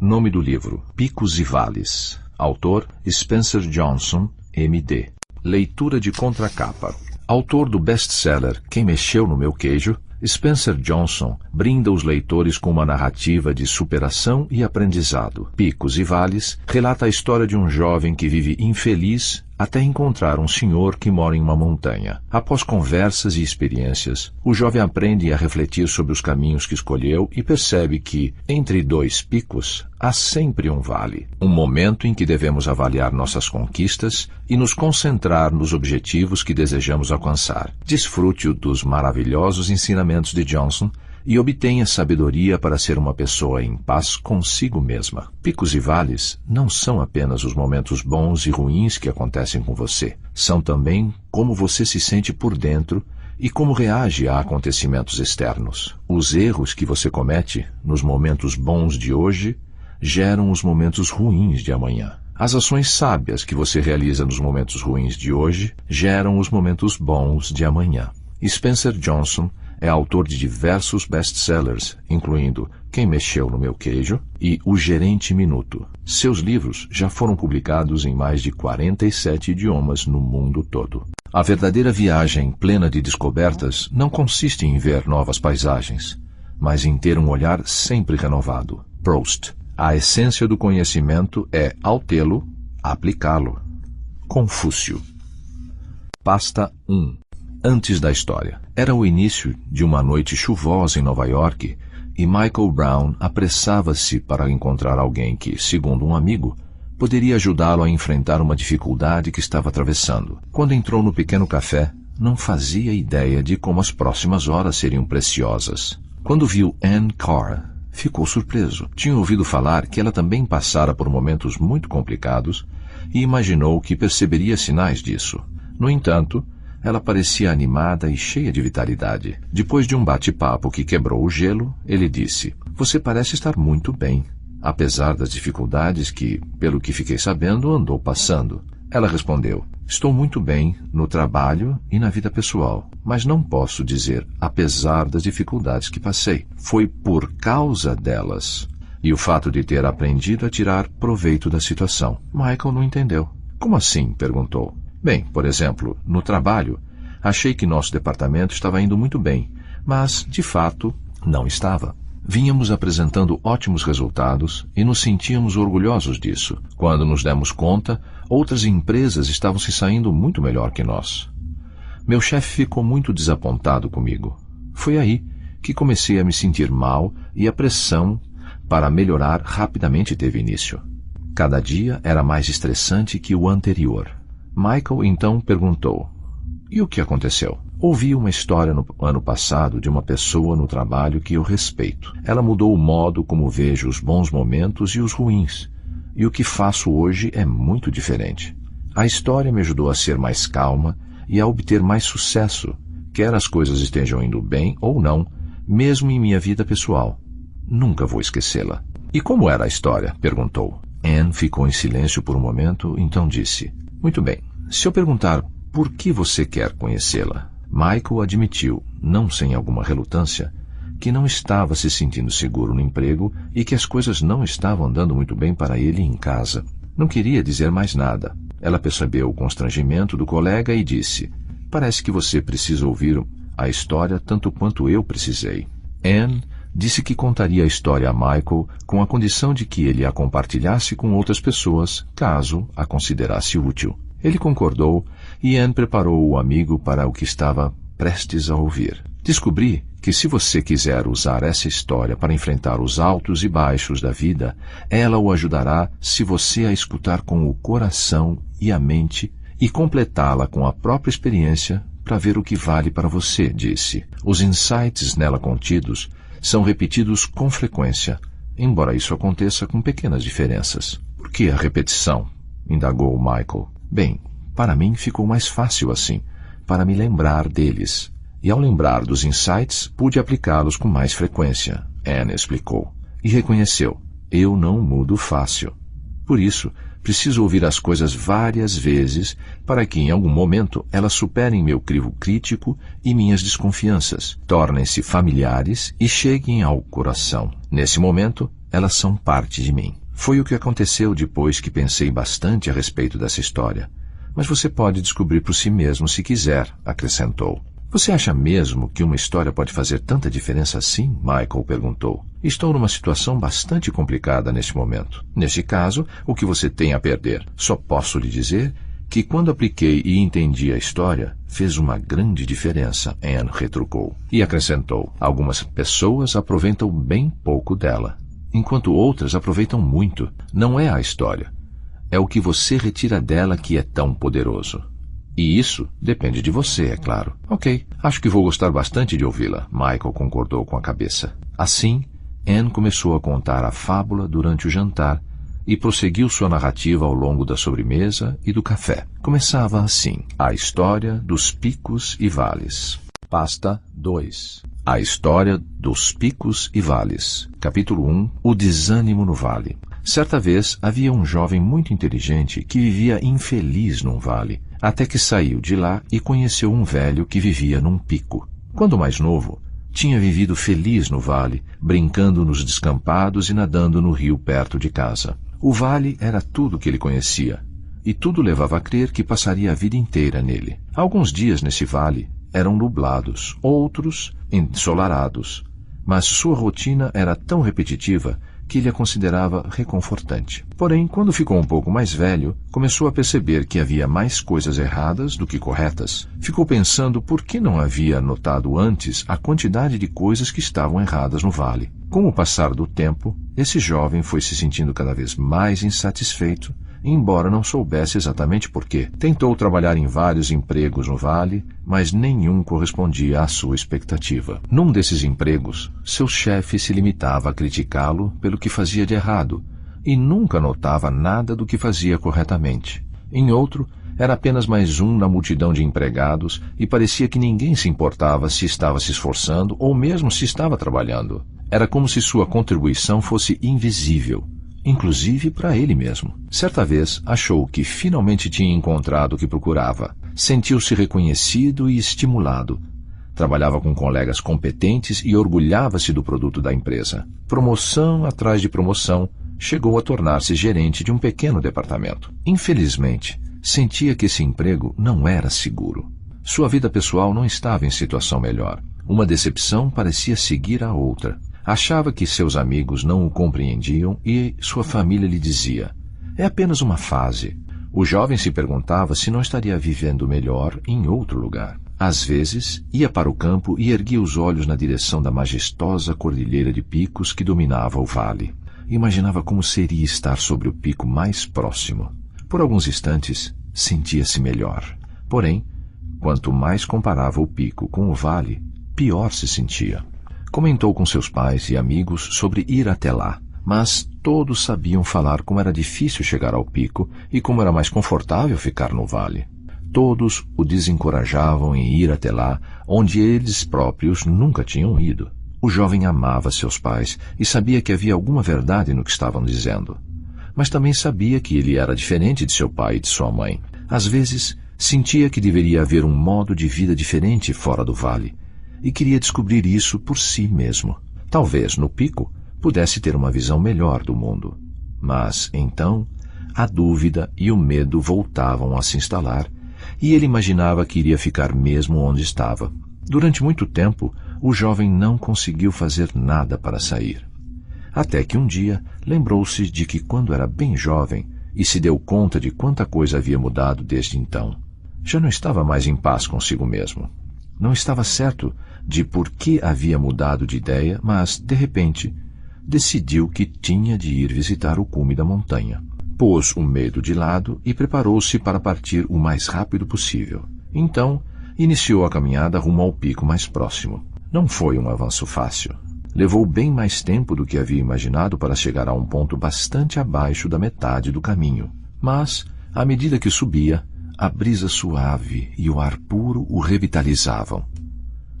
Nome do livro: Picos e Vales. Autor: Spencer Johnson, M.D. Leitura de contracapa. Autor do best-seller Quem Mexeu no Meu Queijo, Spencer Johnson brinda os leitores com uma narrativa de superação e aprendizado. Picos e Vales relata a história de um jovem que vive infeliz até encontrar um senhor que mora em uma montanha. Após conversas e experiências, o jovem aprende a refletir sobre os caminhos que escolheu e percebe que, entre dois picos, há sempre um vale. Um momento em que devemos avaliar nossas conquistas e nos concentrar nos objetivos que desejamos alcançar. Desfrute dos maravilhosos ensinamentos de Johnson e obtenha sabedoria para ser uma pessoa em paz consigo mesma. Picos e vales não são apenas os momentos bons e ruins que acontecem com você. São também como você se sente por dentro e como reage a acontecimentos externos. Os erros que você comete nos momentos bons de hoje geram os momentos ruins de amanhã. As ações sábias que você realiza nos momentos ruins de hoje geram os momentos bons de amanhã. Spencer Johnson é autor de diversos best-sellers, incluindo Quem Mexeu no Meu Queijo e O Gerente Minuto. Seus livros já foram publicados em mais de 47 idiomas no mundo todo. A verdadeira viagem plena de descobertas não consiste em ver novas paisagens, mas em ter um olhar sempre renovado. Proust. A essência do conhecimento é, ao tê-lo, aplicá-lo. Confúcio. Pasta 1. Antes da história. Era o início de uma noite chuvosa em Nova York e Michael Brown apressava-se para encontrar alguém que, segundo um amigo, poderia ajudá-lo a enfrentar uma dificuldade que estava atravessando. Quando entrou no pequeno café, não fazia ideia de como as próximas horas seriam preciosas. Quando viu Anne Carr, ficou surpreso. Tinha ouvido falar que ela também passara por momentos muito complicados e imaginou que perceberia sinais disso. No entanto, ela parecia animada e cheia de vitalidade. Depois de um bate-papo que quebrou o gelo, ele disse: "Você parece estar muito bem, apesar das dificuldades que, pelo que fiquei sabendo, andou passando." Ela respondeu: "Estou muito bem no trabalho e na vida pessoal, mas não posso dizer apesar das dificuldades que passei. Foi por causa delas e o fato de ter aprendido a tirar proveito da situação." Michael não entendeu. "Como assim?" perguntou. "Bem, por exemplo, no trabalho, achei que nosso departamento estava indo muito bem, mas, de fato, não estava. Vínhamos apresentando ótimos resultados e nos sentíamos orgulhosos disso. Quando nos demos conta, outras empresas estavam se saindo muito melhor que nós. Meu chefe ficou muito desapontado comigo. Foi aí que comecei a me sentir mal e a pressão para melhorar rapidamente teve início. Cada dia era mais estressante que o anterior." Michael então perguntou: "E o que aconteceu?" "Ouvi uma história no ano passado de uma pessoa no trabalho que eu respeito. Ela mudou o modo como vejo os bons momentos e os ruins, e o que faço hoje é muito diferente. A história me ajudou a ser mais calma e a obter mais sucesso, quer as coisas estejam indo bem ou não, mesmo em minha vida pessoal. Nunca vou esquecê-la." "E como era a história?" perguntou. Anne ficou em silêncio por um momento, então disse: "Muito bem, se eu perguntar por que você quer conhecê-la?" Michael admitiu, não sem alguma relutância, que não estava se sentindo seguro no emprego e que as coisas não estavam andando muito bem para ele em casa. Não queria dizer mais nada. Ela percebeu o constrangimento do colega e disse: "Parece que você precisa ouvir a história tanto quanto eu precisei." Anne disse que contaria a história a Michael com a condição de que ele a compartilhasse com outras pessoas, caso a considerasse útil. Ele concordou e Anne preparou o amigo para o que estava prestes a ouvir. "Descobri que se você quiser usar essa história para enfrentar os altos e baixos da vida, ela o ajudará se você a escutar com o coração e a mente e completá-la com a própria experiência para ver o que vale para você", disse. "Os insights nela contidos são repetidos com frequência, embora isso aconteça com pequenas diferenças." "Por que a repetição?" indagou Michael. "Bem, para mim ficou mais fácil assim, para me lembrar deles. E ao lembrar dos insights, pude aplicá-los com mais frequência", Anne explicou. E reconheceu: "Eu não mudo fácil. Por isso, preciso ouvir as coisas várias vezes para que, em algum momento, elas superem meu crivo crítico e minhas desconfianças, tornem-se familiares e cheguem ao coração. Nesse momento, elas são parte de mim. Foi o que aconteceu depois que pensei bastante a respeito dessa história. Mas você pode descobrir por si mesmo se quiser, acrescentou. Você acha mesmo que uma história pode fazer tanta diferença assim? Michael perguntou. Estou numa situação bastante complicada neste momento. Neste caso, o que você tem a perder? Só posso lhe dizer que quando apliquei e entendi a história, fez uma grande diferença, Anne retrucou. E acrescentou, algumas pessoas aproveitam bem pouco dela, enquanto outras aproveitam muito. Não é a história. É o que você retira dela que é tão poderoso. E isso depende de você, é claro. Ok, acho que vou gostar bastante de ouvi-la, Michael concordou com a cabeça. Assim, Anne começou a contar a fábula durante o jantar e prosseguiu sua narrativa ao longo da sobremesa e do café. Começava assim, a história dos picos e vales. Pasta 2. A história dos picos e vales. Capítulo 1. O desânimo no vale. Certa vez havia um jovem muito inteligente que vivia infeliz num vale, até que saiu de lá e conheceu um velho que vivia num pico. Quando mais novo, tinha vivido feliz no vale, brincando nos descampados e nadando no rio perto de casa. O vale era tudo que ele conhecia, e tudo levava a crer que passaria a vida inteira nele. Alguns dias nesse vale eram nublados, outros ensolarados, mas sua rotina era tão repetitiva que ele a considerava reconfortante. Porém, quando ficou um pouco mais velho, começou a perceber que havia mais coisas erradas do que corretas. Ficou pensando por que não havia notado antes a quantidade de coisas que estavam erradas no vale. Com o passar do tempo, esse jovem foi se sentindo cada vez mais insatisfeito, embora não soubesse exatamente por quê. Tentou trabalhar em vários empregos no vale, mas nenhum correspondia à sua expectativa. Num desses empregos, seu chefe se limitava a criticá-lo pelo que fazia de errado e nunca notava nada do que fazia corretamente. Em outro, era apenas mais um na multidão de empregados e parecia que ninguém se importava se estava se esforçando ou mesmo se estava trabalhando. Era como se sua contribuição fosse invisível, inclusive para ele mesmo. Certa vez, achou que finalmente tinha encontrado o que procurava. Sentiu-se reconhecido e estimulado. Trabalhava com colegas competentes e orgulhava-se do produto da empresa. Promoção atrás de promoção, chegou a tornar-se gerente de um pequeno departamento. Infelizmente, sentia que esse emprego não era seguro. Sua vida pessoal não estava em situação melhor. Uma decepção parecia seguir a outra. Achava que seus amigos não o compreendiam e sua família lhe dizia: é apenas uma fase. O jovem se perguntava se não estaria vivendo melhor em outro lugar. Às vezes, ia para o campo e erguia os olhos na direção da majestosa cordilheira de picos que dominava o vale. Imaginava como seria estar sobre o pico mais próximo. Por alguns instantes, sentia-se melhor. Porém, quanto mais comparava o pico com o vale, pior se sentia. Comentou com seus pais e amigos sobre ir até lá, mas todos sabiam falar como era difícil chegar ao pico e como era mais confortável ficar no vale. Todos o desencorajavam em ir até lá, onde eles próprios nunca tinham ido. O jovem amava seus pais e sabia que havia alguma verdade no que estavam dizendo. Mas também sabia que ele era diferente de seu pai e de sua mãe. Às vezes, sentia que deveria haver um modo de vida diferente fora do vale, e queria descobrir isso por si mesmo. Talvez, no pico, pudesse ter uma visão melhor do mundo. Mas, então, a dúvida e o medo voltavam a se instalar, e ele imaginava que iria ficar mesmo onde estava. Durante muito tempo, o jovem não conseguiu fazer nada para sair. Até que um dia lembrou-se de que quando era bem jovem e se deu conta de quanta coisa havia mudado desde então. Já não estava mais em paz consigo mesmo. Não estava certo de por que havia mudado de ideia, mas, de repente, decidiu que tinha de ir visitar o cume da montanha. Pôs o medo de lado e preparou-se para partir o mais rápido possível. Então, iniciou a caminhada rumo ao pico mais próximo. Não foi um avanço fácil. Levou bem mais tempo do que havia imaginado para chegar a um ponto bastante abaixo da metade do caminho. Mas, à medida que subia, a brisa suave e o ar puro o revitalizavam.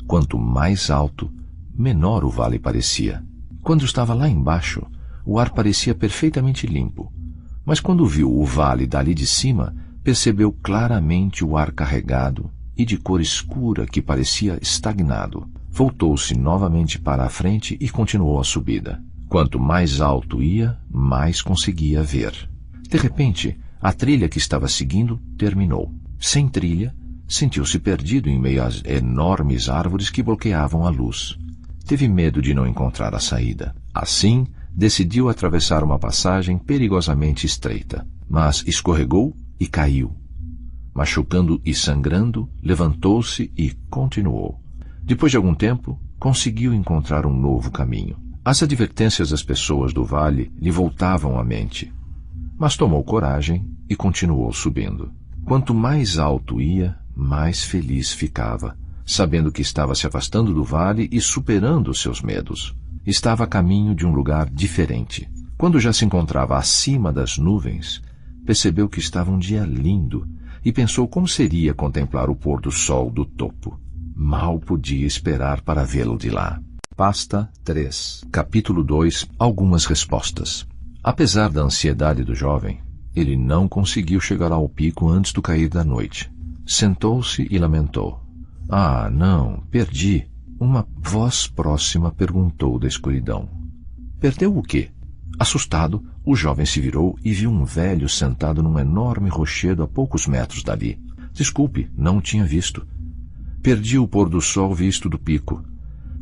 Quanto mais alto, menor o vale parecia. Quando estava lá embaixo, o ar parecia perfeitamente limpo. Mas quando viu o vale dali de cima, percebeu claramente o ar carregado e de cor escura que parecia estagnado. Voltou-se novamente para a frente e continuou a subida. Quanto mais alto ia, mais conseguia ver. De repente, a trilha que estava seguindo terminou. Sem trilha, sentiu-se perdido em meio às enormes árvores que bloqueavam a luz. Teve medo de não encontrar a saída. Assim, decidiu atravessar uma passagem perigosamente estreita, mas escorregou e caiu. Machucando e sangrando, levantou-se e continuou. Depois de algum tempo, conseguiu encontrar um novo caminho. As advertências das pessoas do vale lhe voltavam à mente, mas tomou coragem e continuou subindo. Quanto mais alto ia, mais feliz ficava, sabendo que estava se afastando do vale e superando seus medos. Estava a caminho de um lugar diferente. Quando já se encontrava acima das nuvens, percebeu que estava um dia lindo e pensou como seria contemplar o pôr do sol do topo. Mal podia esperar para vê-lo de lá. Pasta 3. Capítulo 2. Algumas respostas. Apesar da ansiedade do jovem, ele não conseguiu chegar ao pico antes do cair da noite. Sentou-se e lamentou. Ah, não, perdi. Uma voz próxima perguntou da escuridão. Perdeu o quê? Assustado, o jovem se virou e viu um velho sentado num enorme rochedo a poucos metros dali. Desculpe, não tinha visto. Perdi o pôr do sol visto do pico.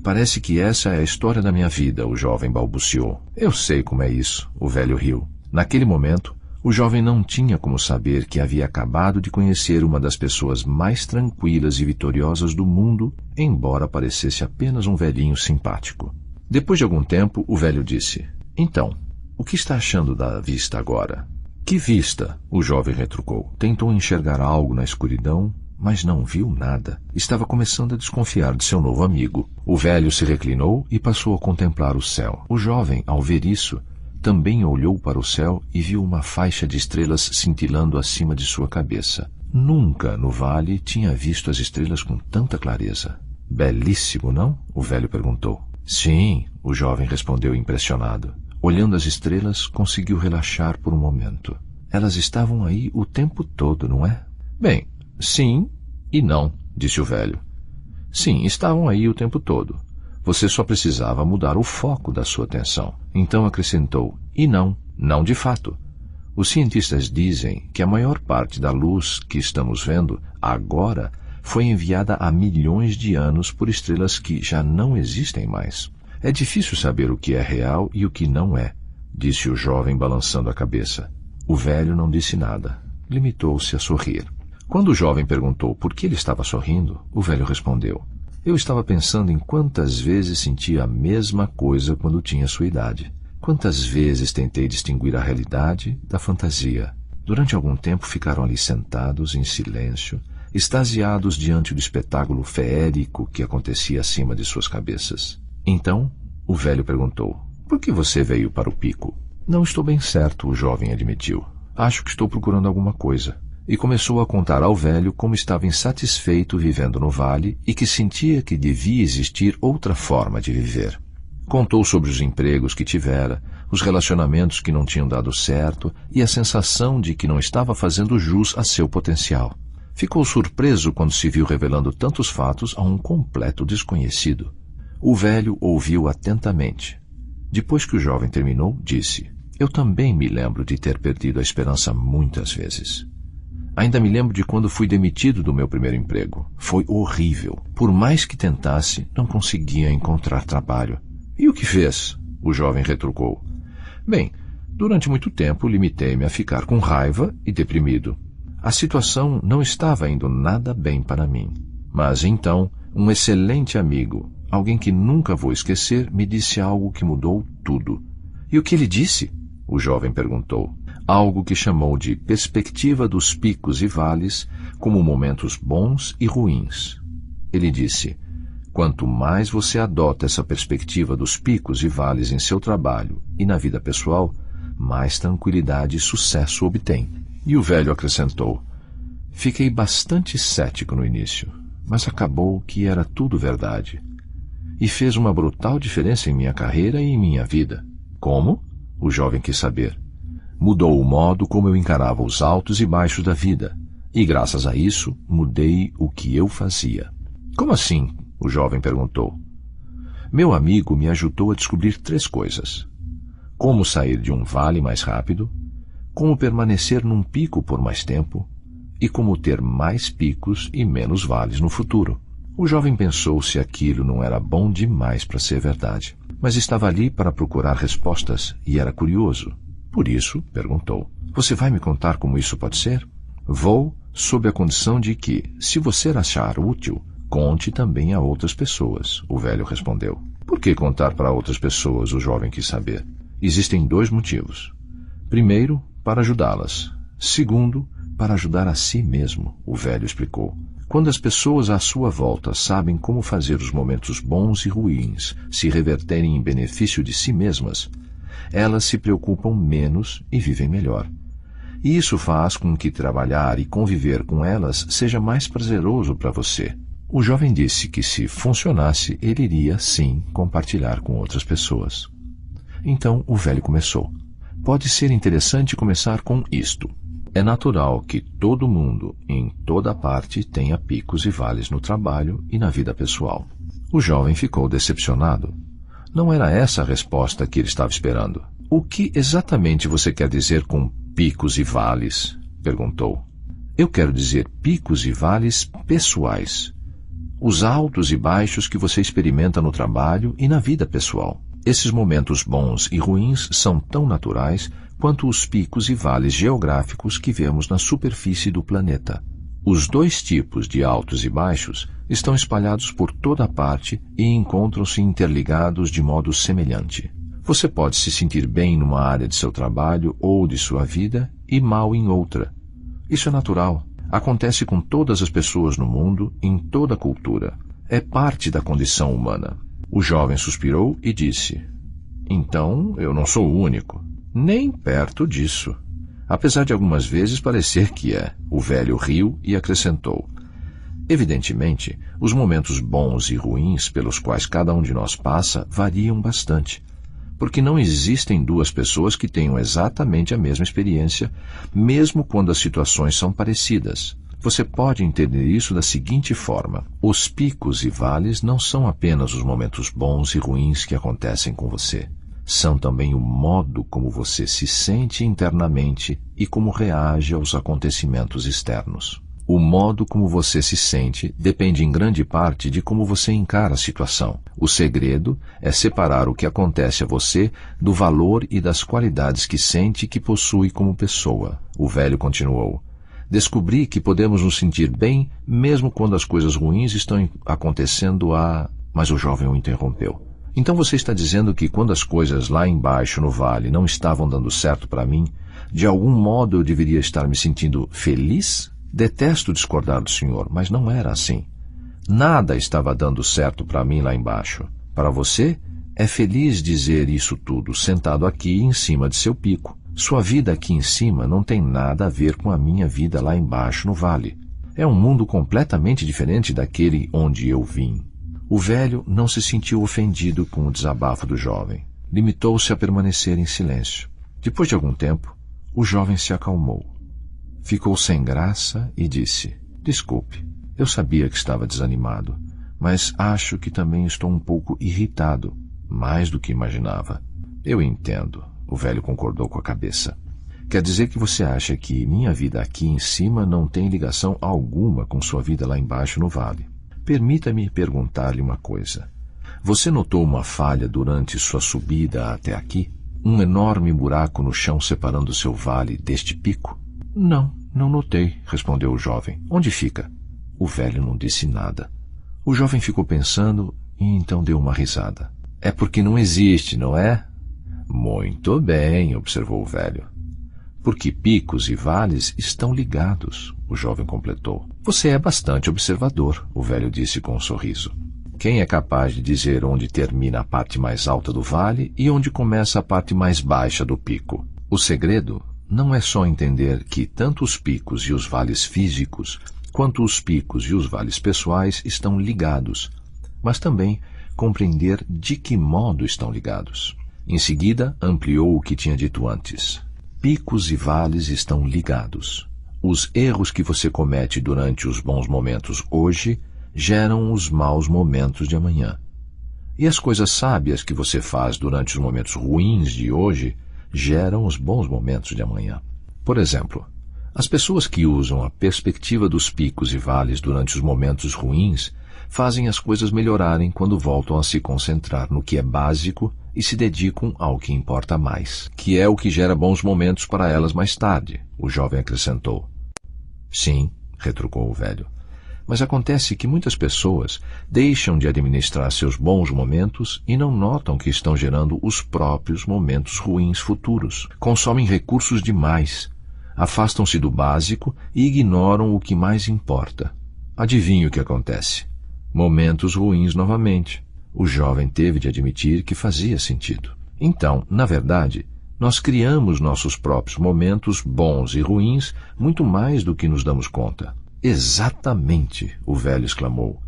Parece que essa é a história da minha vida, o jovem balbuciou. Eu sei como é isso, o velho riu. Naquele momento, o jovem não tinha como saber que havia acabado de conhecer uma das pessoas mais tranquilas e vitoriosas do mundo, embora parecesse apenas um velhinho simpático. Depois de algum tempo, o velho disse, então, o que está achando da vista agora? Que vista? O jovem retrucou. Tentou enxergar algo na escuridão, mas não viu nada. Estava começando a desconfiar de seu novo amigo. O velho se reclinou e passou a contemplar o céu. O jovem, ao ver isso, também olhou para o céu e viu uma faixa de estrelas cintilando acima de sua cabeça. Nunca no vale tinha visto as estrelas com tanta clareza. Belíssimo, não? O velho perguntou. Sim, o jovem respondeu impressionado. Olhando as estrelas, conseguiu relaxar por um momento. Elas estavam aí o tempo todo, não é? Bem, sim e não, disse o velho. Sim, estavam aí o tempo todo. Você só precisava mudar o foco da sua atenção. Então acrescentou, e não, não de fato. Os cientistas dizem que a maior parte da luz que estamos vendo agora foi enviada há milhões de anos por estrelas que já não existem mais. É difícil saber o que é real e o que não é, disse o jovem balançando a cabeça. O velho não disse nada. Limitou-se a sorrir. Quando o jovem perguntou por que ele estava sorrindo, o velho respondeu, eu estava pensando em quantas vezes sentia a mesma coisa quando tinha sua idade. Quantas vezes tentei distinguir a realidade da fantasia. Durante algum tempo ficaram ali sentados, em silêncio, extasiados diante do espetáculo feérico que acontecia acima de suas cabeças. Então, o velho perguntou, por que você veio para o pico? Não estou bem certo, o jovem admitiu. Acho que estou procurando alguma coisa. E começou a contar ao velho como estava insatisfeito vivendo no vale e que sentia que devia existir outra forma de viver. Contou sobre os empregos que tivera, os relacionamentos que não tinham dado certo e a sensação de que não estava fazendo jus a seu potencial. Ficou surpreso quando se viu revelando tantos fatos a um completo desconhecido. O velho ouviu atentamente. Depois que o jovem terminou, disse, eu também me lembro de ter perdido a esperança muitas vezes. Ainda me lembro de quando fui demitido do meu primeiro emprego. Foi horrível. Por mais que tentasse, não conseguia encontrar trabalho. E o que fez? O jovem retrucou. Bem, durante muito tempo limitei-me a ficar com raiva e deprimido. A situação não estava indo nada bem para mim. Mas então, um excelente amigo, alguém que nunca vou esquecer, me disse algo que mudou tudo. E o que ele disse? O jovem perguntou. Algo que chamou de perspectiva dos picos e vales como momentos bons e ruins. Ele disse, quanto mais você adota essa perspectiva dos picos e vales em seu trabalho e na vida pessoal, mais tranquilidade e sucesso obtém. E o velho acrescentou, fiquei bastante cético no início, mas acabou que era tudo verdade. E fez uma brutal diferença em minha carreira e em minha vida. Como? O jovem quis saber. Mudou o modo como eu encarava os altos e baixos da vida, e graças a isso mudei o que eu fazia. Como assim? O jovem perguntou. Meu amigo me ajudou a descobrir 3 coisas. como sair de um vale mais rápido, como permanecer num pico por mais tempo e como ter mais picos e menos vales no futuro. O jovem pensou se aquilo não era bom demais para ser verdade, mas estava ali para procurar respostas e era curioso. Por isso, perguntou: "Você vai me contar como isso pode ser?" "Vou, sob a condição de que, se você achar útil, conte também a outras pessoas", o velho respondeu. "Por que contar para outras pessoas?" o jovem quis saber. "Existem 2 motivos. Primeiro, para ajudá-las. Segundo, para ajudar a si mesmo", o velho explicou. "Quando as pessoas à sua volta sabem como fazer os momentos bons e ruins se reverterem em benefício de si mesmas, elas se preocupam menos e vivem melhor. E isso faz com que trabalhar e conviver com elas seja mais prazeroso para você." O jovem disse que, se funcionasse, ele iria, sim, compartilhar com outras pessoas. Então o velho começou: "Pode ser interessante começar com isto. É natural que todo mundo, em toda parte, tenha picos e vales no trabalho e na vida pessoal." O jovem ficou decepcionado. Não era essa a resposta que ele estava esperando. "O que exatamente você quer dizer com picos e vales?" perguntou. "Eu quero dizer picos e vales pessoais. Os altos e baixos que você experimenta no trabalho e na vida pessoal. Esses momentos bons e ruins são tão naturais quanto os picos e vales geográficos que vemos na superfície do planeta. Os 2 tipos de altos e baixos estão espalhados por toda parte e encontram-se interligados de modo semelhante. Você pode se sentir bem numa área de seu trabalho ou de sua vida e mal em outra. Isso é natural. Acontece com todas as pessoas no mundo, em toda a cultura. É parte da condição humana." O jovem suspirou e disse: "Então eu não sou o único." "Nem perto disso. Apesar de algumas vezes parecer que é." O velho riu e acrescentou: "Evidentemente, os momentos bons e ruins pelos quais cada um de nós passa variam bastante, porque não existem 2 pessoas que tenham exatamente a mesma experiência, mesmo quando as situações são parecidas. Você pode entender isso da seguinte forma: os picos e vales não são apenas os momentos bons e ruins que acontecem com você. São também o modo como você se sente internamente e como reage aos acontecimentos externos. O modo como você se sente depende em grande parte de como você encara a situação. O segredo é separar o que acontece a você do valor e das qualidades que sente e que possui como pessoa." O velho continuou: "Descobri que podemos nos sentir bem mesmo quando as coisas ruins estão acontecendo a..." Mas o jovem o interrompeu. "Então você está dizendo que quando as coisas lá embaixo no vale não estavam dando certo para mim, de algum modo eu deveria estar me sentindo feliz? Detesto discordar do senhor, mas não era assim. Nada estava dando certo para mim lá embaixo. Para você, é feliz dizer isso tudo sentado aqui em cima de seu pico. Sua vida aqui em cima não tem nada a ver com a minha vida lá embaixo no vale. É um mundo completamente diferente daquele onde eu vim." O velho não se sentiu ofendido com o desabafo do jovem. Limitou-se a permanecer em silêncio. Depois de algum tempo, o jovem se acalmou. Ficou sem graça e disse: "Desculpe, eu sabia que estava desanimado, mas acho que também estou um pouco irritado, mais do que imaginava." "Eu entendo." O velho concordou com a cabeça. "Quer dizer que você acha que minha vida aqui em cima não tem ligação alguma com sua vida lá embaixo no vale. Permita-me perguntar-lhe uma coisa. Você notou uma falha durante sua subida até aqui? Um enorme buraco no chão separando seu vale deste pico?" "Não, não notei", respondeu o jovem. "Onde fica?" O velho não disse nada. O jovem ficou pensando e então deu uma risada. "É porque não existe, não é?" "Muito bem", observou o velho. "Porque picos e vales estão ligados", o jovem completou. "Você é bastante observador", o velho disse com um sorriso. "Quem é capaz de dizer onde termina a parte mais alta do vale e onde começa a parte mais baixa do pico? O segredo não é só entender que tanto os picos e os vales físicos, quanto os picos e os vales pessoais estão ligados, mas também compreender de que modo estão ligados." Em seguida, ampliou o que tinha dito antes. "Picos e vales estão ligados. Os erros que você comete durante os bons momentos hoje geram os maus momentos de amanhã. E as coisas sábias que você faz durante os momentos ruins de hoje geram os bons momentos de amanhã. Por exemplo, as pessoas que usam a perspectiva dos picos e vales durante os momentos ruins fazem as coisas melhorarem quando voltam a se concentrar no que é básico e se dedicam ao que importa mais, que é o que gera bons momentos para elas mais tarde, o jovem acrescentou. Sim, retrucou o velho. Mas acontece que muitas pessoas deixam de administrar seus bons momentos e não notam que estão gerando os próprios momentos ruins futuros. Consomem recursos demais, afastam-se do básico e ignoram o que mais importa. Adivinhe o que acontece? Momentos ruins novamente. O jovem teve de admitir que fazia sentido. Então, na verdade, nós criamos nossos próprios momentos bons e ruins muito mais do que nos damos conta. Exatamente, o velho exclamou.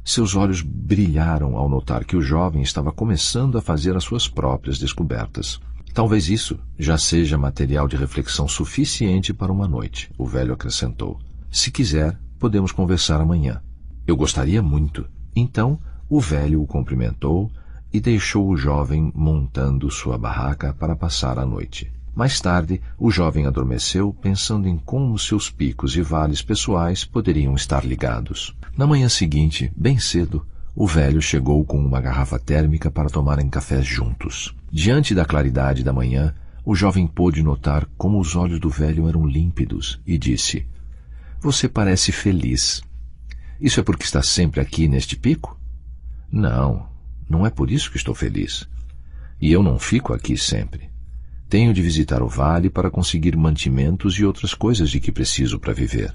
Seus olhos brilharam ao notar que o jovem estava começando a fazer as suas próprias descobertas. Talvez isso já seja material de reflexão suficiente para uma noite, o velho acrescentou. Se quiser, podemos conversar amanhã. Eu gostaria muito. Então, o velho o cumprimentou e deixou o jovem montando sua barraca para passar a noite. Mais tarde, o jovem adormeceu pensando em como seus picos e vales pessoais poderiam estar ligados. Na manhã seguinte, bem cedo, o velho chegou com uma garrafa térmica para tomarem café juntos. Diante da claridade da manhã, o jovem pôde notar como os olhos do velho eram límpidos e disse: "Você parece feliz. Isso é porque está sempre aqui neste pico?" "Não, não é por isso que estou feliz. E eu não fico aqui sempre. Tenho de visitar o vale para conseguir mantimentos e outras coisas de que preciso para viver."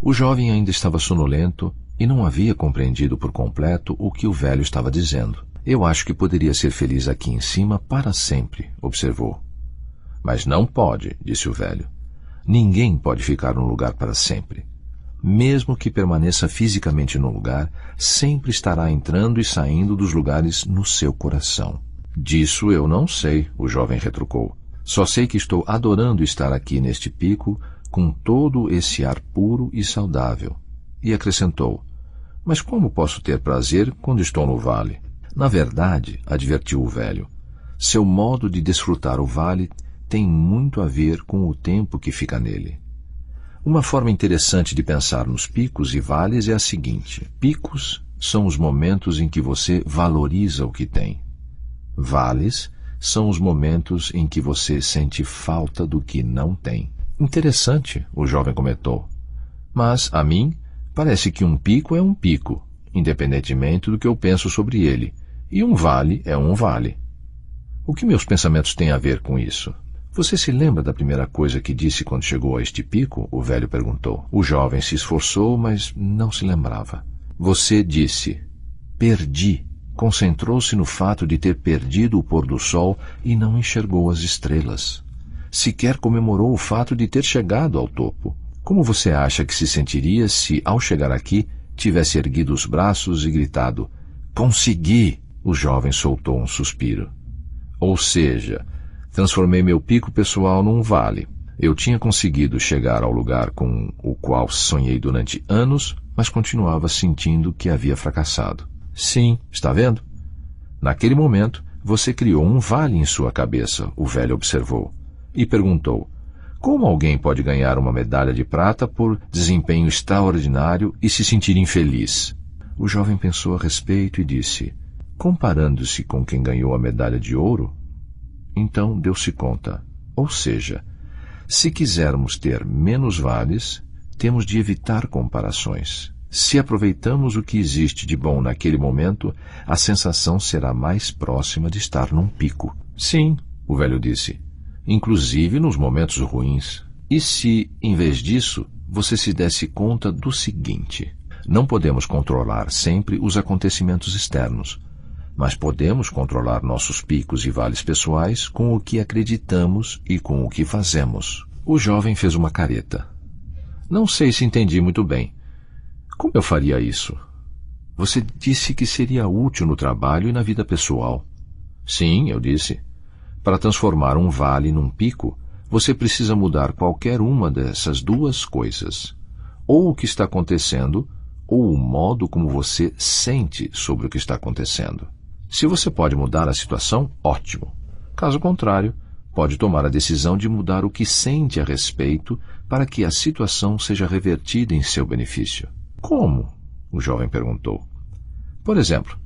O jovem ainda estava sonolento e não havia compreendido por completo o que o velho estava dizendo. "Eu acho que poderia ser feliz aqui em cima para sempre", observou. "Mas não pode", disse o velho. "Ninguém pode ficar num lugar para sempre. Mesmo que permaneça fisicamente no lugar, sempre estará entrando e saindo dos lugares no seu coração." "Disso eu não sei", o jovem retrucou. "Só sei que estou adorando estar aqui neste pico com todo esse ar puro e saudável." E acrescentou: "Mas como posso ter prazer quando estou no vale?" "Na verdade", advertiu o velho, "seu modo de desfrutar o vale tem muito a ver com o tempo que fica nele. Uma forma interessante de pensar nos picos e vales é a seguinte: picos são os momentos em que você valoriza o que tem. Vales são os momentos em que você sente falta do que não tem." "Interessante", o jovem comentou. "Mas, a mim, parece que um pico é um pico, independentemente do que eu penso sobre ele, e um vale é um vale. O que meus pensamentos têm a ver com isso?" "Você se lembra da primeira coisa que disse quando chegou a este pico?" o velho perguntou. O jovem se esforçou, mas não se lembrava. "Você disse: 'Perdi.' Concentrou-se no fato de ter perdido o pôr do sol e não enxergou as estrelas. Sequer comemorou o fato de ter chegado ao topo. Como você acha que se sentiria se, ao chegar aqui, tivesse erguido os braços e gritado: 'Consegui!'" O jovem soltou um suspiro. "Ou seja, transformei meu pico pessoal num vale. Eu tinha conseguido chegar ao lugar com o qual sonhei durante anos, mas continuava sentindo que havia fracassado." "Sim, está vendo? Naquele momento, você criou um vale em sua cabeça", o velho observou, e perguntou: "Como alguém pode ganhar uma medalha de prata por desempenho extraordinário e se sentir infeliz?" O jovem pensou a respeito e disse: "Comparando-se com quem ganhou a medalha de ouro?" Então deu-se conta. Ou seja, se quisermos ter menos vales, temos de evitar comparações. Se aproveitamos o que existe de bom naquele momento, a sensação será mais próxima de estar num pico. "Sim", o velho disse, "inclusive nos momentos ruins. E se, em vez disso, você se desse conta do seguinte: não podemos controlar sempre os acontecimentos externos, mas podemos controlar nossos picos e vales pessoais com o que acreditamos e com o que fazemos." O jovem fez uma careta. "Não sei se entendi muito bem. Como eu faria isso?" "Você disse que seria útil no trabalho e na vida pessoal." "Sim", eu disse. "Para transformar um vale num pico, você precisa mudar qualquer uma dessas duas coisas. Ou o que está acontecendo, ou o modo como você sente sobre o que está acontecendo." Se você pode mudar a situação, ótimo. Caso contrário, pode tomar a decisão de mudar o que sente a respeito para que a situação seja revertida em seu benefício. Como? O jovem perguntou. Por exemplo,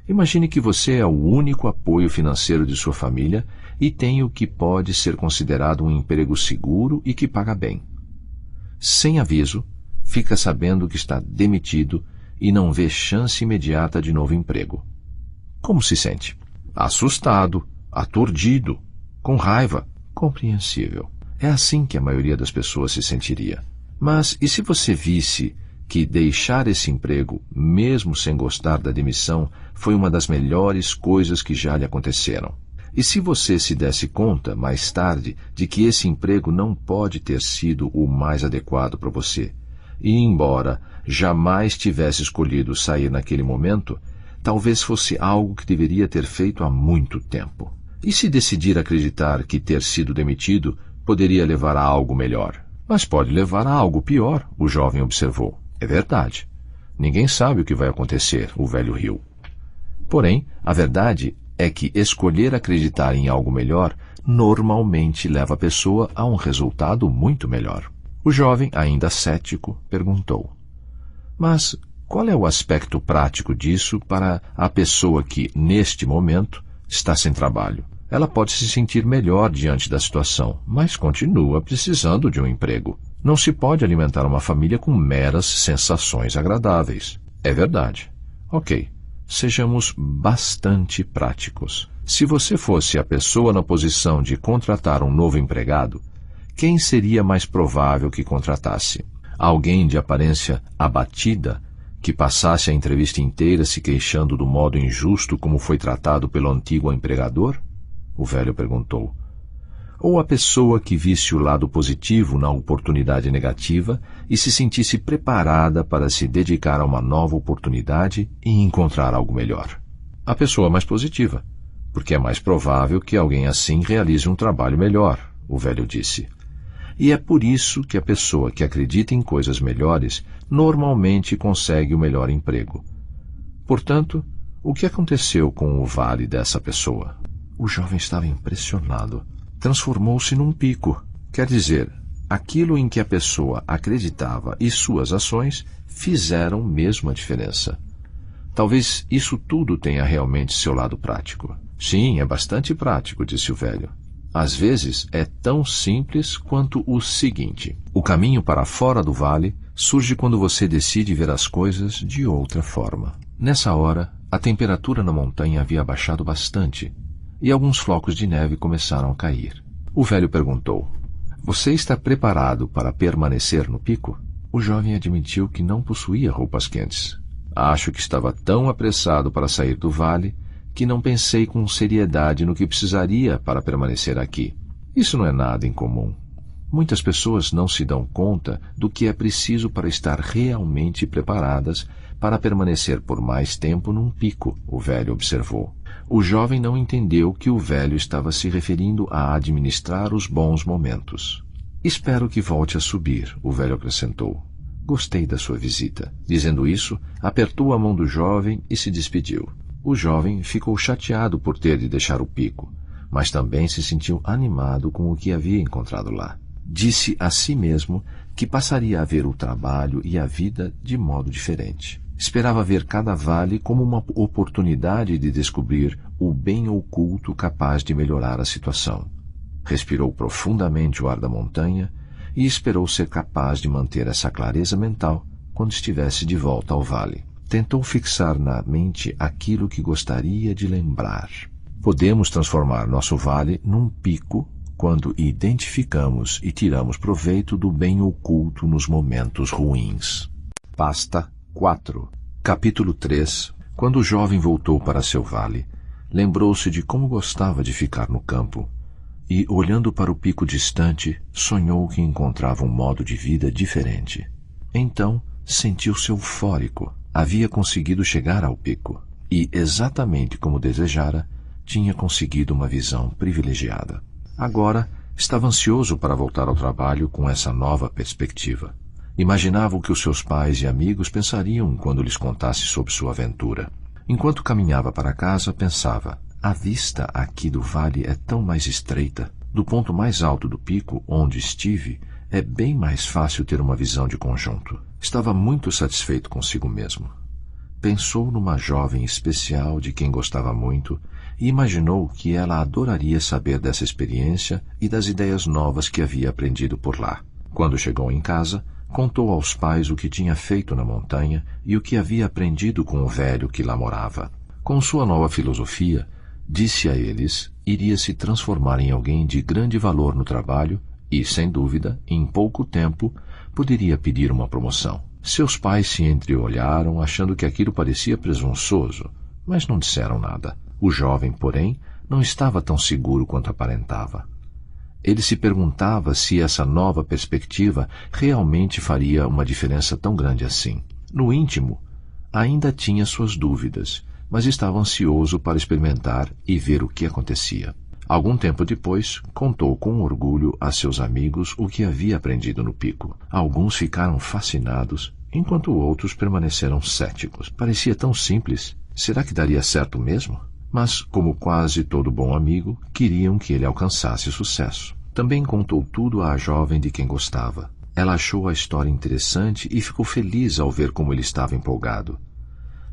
imagine que você é o único apoio financeiro de sua família e tem o que pode ser considerado um emprego seguro e que paga bem. Sem aviso, fica sabendo que está demitido e não vê chance imediata de novo emprego. Como se sente? Assustado, aturdido, com raiva. Compreensível. É assim que a maioria das pessoas se sentiria. Mas e se você visse que deixar esse emprego, mesmo sem gostar da demissão, foi uma das melhores coisas que já lhe aconteceram? E se você se desse conta, mais tarde, de que esse emprego não pode ter sido o mais adequado para você, e embora jamais tivesse escolhido sair naquele momento, talvez fosse algo que deveria ter feito há muito tempo. E se decidir acreditar que ter sido demitido poderia levar a algo melhor? Mas pode levar a algo pior, o jovem observou. É verdade. Ninguém sabe o que vai acontecer, o velho riu. Porém, a verdade é que escolher acreditar em algo melhor normalmente leva a pessoa a um resultado muito melhor. O jovem, ainda cético, perguntou: mas qual é o aspecto prático disso para a pessoa que, neste momento, está sem trabalho? Ela pode se sentir melhor diante da situação, mas continua precisando de um emprego. Não se pode alimentar uma família com meras sensações agradáveis. É verdade. Ok, sejamos bastante práticos. Se você fosse a pessoa na posição de contratar um novo empregado, quem seria mais provável que contratasse? Alguém de aparência abatida, que passasse a entrevista inteira se queixando do modo injusto como foi tratado pelo antigo empregador? O velho perguntou. Ou a pessoa que visse o lado positivo na oportunidade negativa e se sentisse preparada para se dedicar a uma nova oportunidade e encontrar algo melhor? A pessoa mais positiva, porque é mais provável que alguém assim realize um trabalho melhor, o velho disse. E é por isso que a pessoa que acredita em coisas melhores normalmente consegue o melhor emprego. Portanto, o que aconteceu com o vale dessa pessoa? O jovem estava impressionado. Transformou-se num pico. Quer dizer, aquilo em que a pessoa acreditava e suas ações fizeram mesmo a diferença. Talvez isso tudo tenha realmente seu lado prático. Sim, é bastante prático, disse o velho. Às vezes é tão simples quanto o seguinte: o caminho para fora do vale surge quando você decide ver as coisas de outra forma. Nessa hora, a temperatura na montanha havia baixado bastante e alguns flocos de neve começaram a cair. O velho perguntou: você está preparado para permanecer no pico? O jovem admitiu que não possuía roupas quentes. Acho que estava tão apressado para sair do vale que não pensei com seriedade no que precisaria para permanecer aqui. Isso não é nada incomum. Muitas pessoas não se dão conta do que é preciso para estar realmente preparadas para permanecer por mais tempo num pico, o velho observou. O jovem não entendeu que o velho estava se referindo a administrar os bons momentos. Espero que volte a subir, o velho acrescentou. Gostei da sua visita. Dizendo isso, apertou a mão do jovem e se despediu. O jovem ficou chateado por ter de deixar o pico, mas também se sentiu animado com o que havia encontrado lá. Disse a si mesmo que passaria a ver o trabalho e a vida de modo diferente. Esperava ver cada vale como uma oportunidade de descobrir o bem oculto capaz de melhorar a situação. Respirou profundamente o ar da montanha e esperou ser capaz de manter essa clareza mental quando estivesse de volta ao vale. Tentou fixar na mente aquilo que gostaria de lembrar. Podemos transformar nosso vale num pico quando identificamos e tiramos proveito do bem oculto nos momentos ruins. Pasta 4. Capítulo 3. Quando o jovem voltou para seu vale, lembrou-se de como gostava de ficar no campo e, olhando para o pico distante, sonhou que encontrava um modo de vida diferente. Então, sentiu-se eufórico. Havia conseguido chegar ao pico e, exatamente como desejara, tinha conseguido uma visão privilegiada. Agora, estava ansioso para voltar ao trabalho com essa nova perspectiva. Imaginava o que os seus pais e amigos pensariam quando lhes contasse sobre sua aventura. Enquanto caminhava para casa, pensava: a vista aqui do vale é tão mais estreita. Do ponto mais alto do pico, onde estive, é bem mais fácil ter uma visão de conjunto. Estava muito satisfeito consigo mesmo. Pensou numa jovem especial de quem gostava muito e imaginou que ela adoraria saber dessa experiência e das ideias novas que havia aprendido por lá. Quando chegou em casa, contou aos pais o que tinha feito na montanha e o que havia aprendido com o velho que lá morava. Com sua nova filosofia, disse a eles, iria se transformar em alguém de grande valor no trabalho e, sem dúvida, em pouco tempo, poderia pedir uma promoção. Seus pais se entreolharam, achando que aquilo parecia presunçoso, mas não disseram nada. O jovem, porém, não estava tão seguro quanto aparentava. Ele se perguntava se essa nova perspectiva realmente faria uma diferença tão grande assim. No íntimo, ainda tinha suas dúvidas, mas estava ansioso para experimentar e ver o que acontecia. Algum tempo depois, contou com orgulho a seus amigos o que havia aprendido no pico. Alguns ficaram fascinados, enquanto outros permaneceram céticos. Parecia tão simples. Será que daria certo mesmo? Mas, como quase todo bom amigo, queriam que ele alcançasse sucesso. Também contou tudo à jovem de quem gostava. Ela achou a história interessante e ficou feliz ao ver como ele estava empolgado.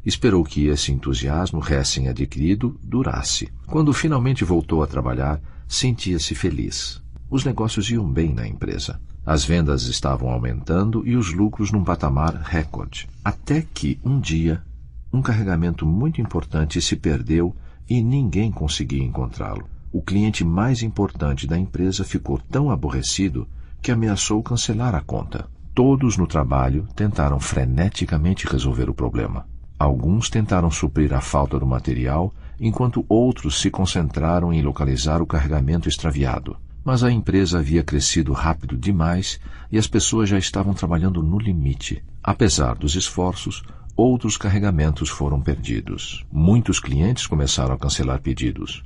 Esperou que esse entusiasmo recém-adquirido durasse. Quando finalmente voltou a trabalhar, sentia-se feliz. Os negócios iam bem na empresa. As vendas estavam aumentando e os lucros num patamar recorde. Até que, um dia, um carregamento muito importante se perdeu e ninguém conseguia encontrá-lo. O cliente mais importante da empresa ficou tão aborrecido que ameaçou cancelar a conta. Todos no trabalho tentaram freneticamente resolver o problema. Alguns tentaram suprir a falta do material, enquanto outros se concentraram em localizar o carregamento extraviado. Mas a empresa havia crescido rápido demais e as pessoas já estavam trabalhando no limite. Apesar dos esforços, outros carregamentos foram perdidos. Muitos clientes começaram a cancelar pedidos.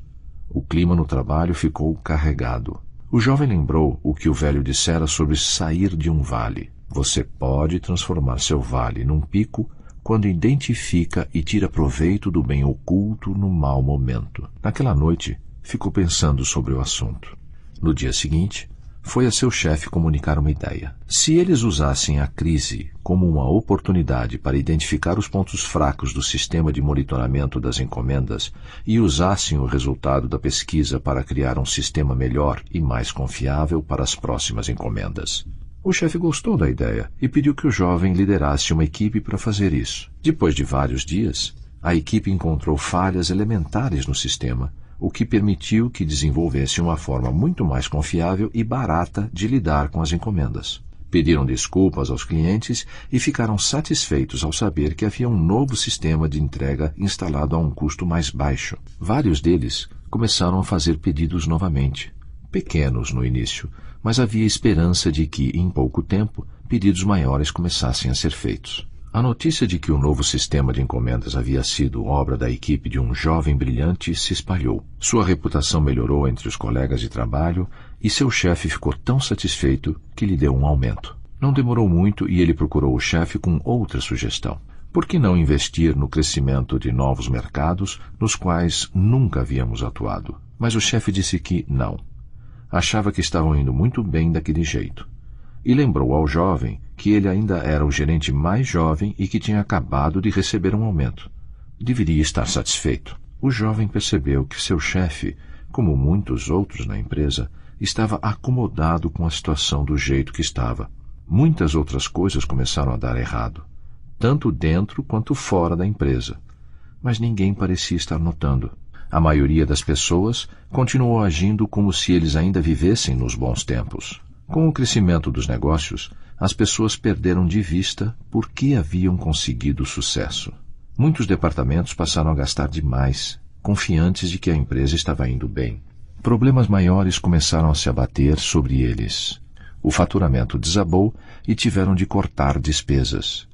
O clima no trabalho ficou carregado. O jovem lembrou o que o velho dissera sobre sair de um vale. Você pode transformar seu vale num pico quando identifica e tira proveito do bem oculto no mau momento. Naquela noite, ficou pensando sobre o assunto. No dia seguinte, foi a seu chefe comunicar uma ideia. Se eles usassem a crise como uma oportunidade para identificar os pontos fracos do sistema de monitoramento das encomendas e usassem o resultado da pesquisa para criar um sistema melhor e mais confiável para as próximas encomendas. O chefe gostou da ideia e pediu que o jovem liderasse uma equipe para fazer isso. Depois de vários dias, a equipe encontrou falhas elementares no sistema, o que permitiu que desenvolvesse uma forma muito mais confiável e barata de lidar com as encomendas. Pediram desculpas aos clientes e ficaram satisfeitos ao saber que havia um novo sistema de entrega instalado a um custo mais baixo. Vários deles começaram a fazer pedidos novamente, pequenos no início, mas havia esperança de que, em pouco tempo, pedidos maiores começassem a ser feitos. A notícia de que o novo sistema de encomendas havia sido obra da equipe de um jovem brilhante se espalhou. Sua reputação melhorou entre os colegas de trabalho e seu chefe ficou tão satisfeito que lhe deu um aumento. Não demorou muito e ele procurou o chefe com outra sugestão. Por que não investir no crescimento de novos mercados nos quais nunca havíamos atuado? Mas o chefe disse que não. Achava que estavam indo muito bem daquele jeito. E lembrou ao jovem que ele ainda era o gerente mais jovem e que tinha acabado de receber um aumento. Deveria estar satisfeito. O jovem percebeu que seu chefe, como muitos outros na empresa, estava acomodado com a situação do jeito que estava. Muitas outras coisas começaram a dar errado, tanto dentro quanto fora da empresa. Mas ninguém parecia estar notando. A maioria das pessoas continuou agindo como se eles ainda vivessem nos bons tempos. Com o crescimento dos negócios, as pessoas perderam de vista por que haviam conseguido sucesso. Muitos departamentos passaram a gastar demais, confiantes de que a empresa estava indo bem. Problemas maiores começaram a se abater sobre eles. O faturamento desabou e tiveram de cortar despesas.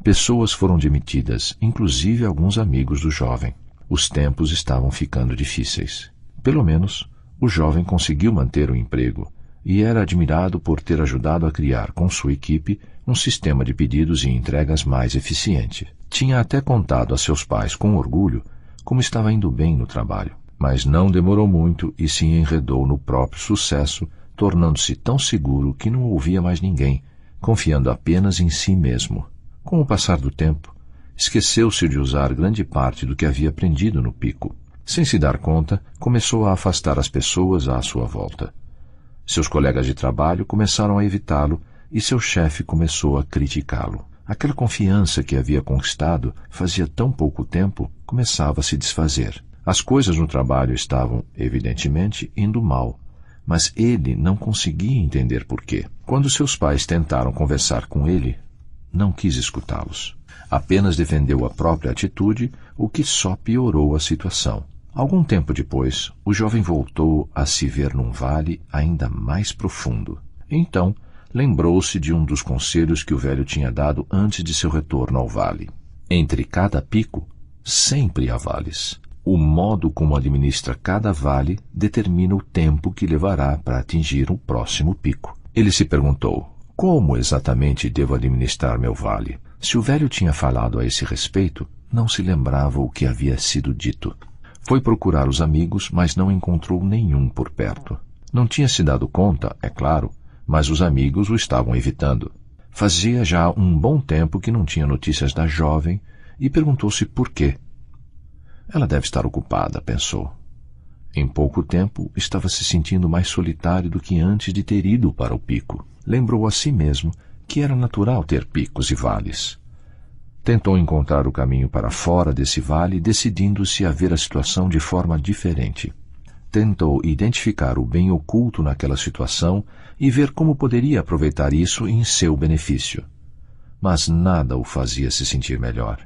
Pessoas foram demitidas, inclusive alguns amigos do jovem. Os tempos estavam ficando difíceis. Pelo menos, o jovem conseguiu manter o emprego e era admirado por ter ajudado a criar com sua equipe um sistema de pedidos e entregas mais eficiente. Tinha até contado a seus pais com orgulho como estava indo bem no trabalho, mas não demorou muito e se enredou no próprio sucesso, tornando-se tão seguro que não ouvia mais ninguém, confiando apenas em si mesmo. Com o passar do tempo, esqueceu-se de usar grande parte do que havia aprendido no pico. Sem se dar conta, começou a afastar as pessoas à sua volta. Seus colegas de trabalho começaram a evitá-lo e seu chefe começou a criticá-lo. Aquela confiança que havia conquistado fazia tão pouco tempo começava a se desfazer. As coisas no trabalho estavam, evidentemente, indo mal, mas ele não conseguia entender por quê. Quando seus pais tentaram conversar com ele, não quis escutá-los. Apenas defendeu a própria atitude, o que só piorou a situação. Algum tempo depois, o jovem voltou a se ver num vale ainda mais profundo. Então, lembrou-se de um dos conselhos que o velho tinha dado antes de seu retorno ao vale. Entre cada pico, sempre há vales. O modo como administra cada vale determina o tempo que levará para atingir o próximo pico. Ele se perguntou, como exatamente devo administrar meu vale? Se o velho tinha falado a esse respeito, não se lembrava o que havia sido dito. Foi procurar os amigos, mas não encontrou nenhum por perto. Não tinha se dado conta, é claro, mas os amigos o estavam evitando. Fazia já um bom tempo que não tinha notícias da jovem e perguntou-se por quê. Ela deve estar ocupada, pensou. Em pouco tempo, estava se sentindo mais solitário do que antes de ter ido para o pico. Lembrou a si mesmo que era natural ter picos e vales. Tentou encontrar o caminho para fora desse vale, decidindo-se a ver a situação de forma diferente. Tentou identificar o bem oculto naquela situação e ver como poderia aproveitar isso em seu benefício. Mas nada o fazia se sentir melhor.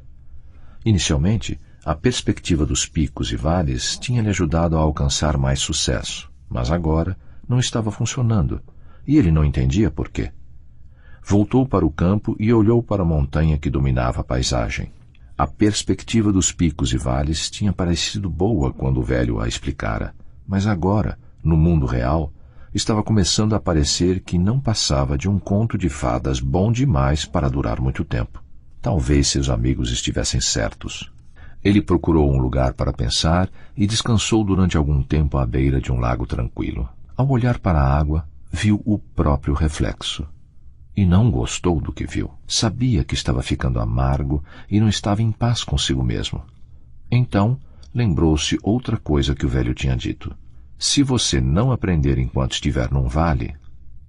Inicialmente, a perspectiva dos picos e vales tinha lhe ajudado a alcançar mais sucesso, mas agora não estava funcionando, e ele não entendia por quê. Voltou para o campo e olhou para a montanha que dominava a paisagem. A perspectiva dos picos e vales tinha parecido boa quando o velho a explicara, mas agora, no mundo real, estava começando a parecer que não passava de um conto de fadas bom demais para durar muito tempo. Talvez seus amigos estivessem certos. Ele procurou um lugar para pensar e descansou durante algum tempo à beira de um lago tranquilo. Ao olhar para a água, viu o próprio reflexo. E não gostou do que viu. Sabia que estava ficando amargo e não estava em paz consigo mesmo. Então, lembrou-se outra coisa que o velho tinha dito. Se você não aprender enquanto estiver num vale,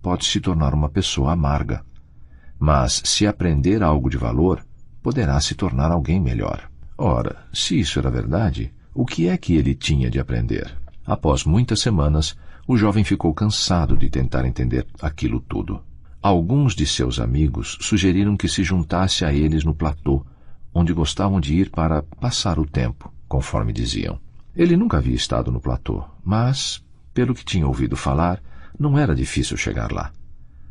pode se tornar uma pessoa amarga. Mas, se aprender algo de valor, poderá se tornar alguém melhor. Ora, se isso era verdade, o que é que ele tinha de aprender? Após muitas semanas, o jovem ficou cansado de tentar entender aquilo tudo. Alguns de seus amigos sugeriram que se juntasse a eles no platô, onde gostavam de ir para passar o tempo, conforme diziam. Ele nunca havia estado no platô, mas, pelo que tinha ouvido falar, não era difícil chegar lá.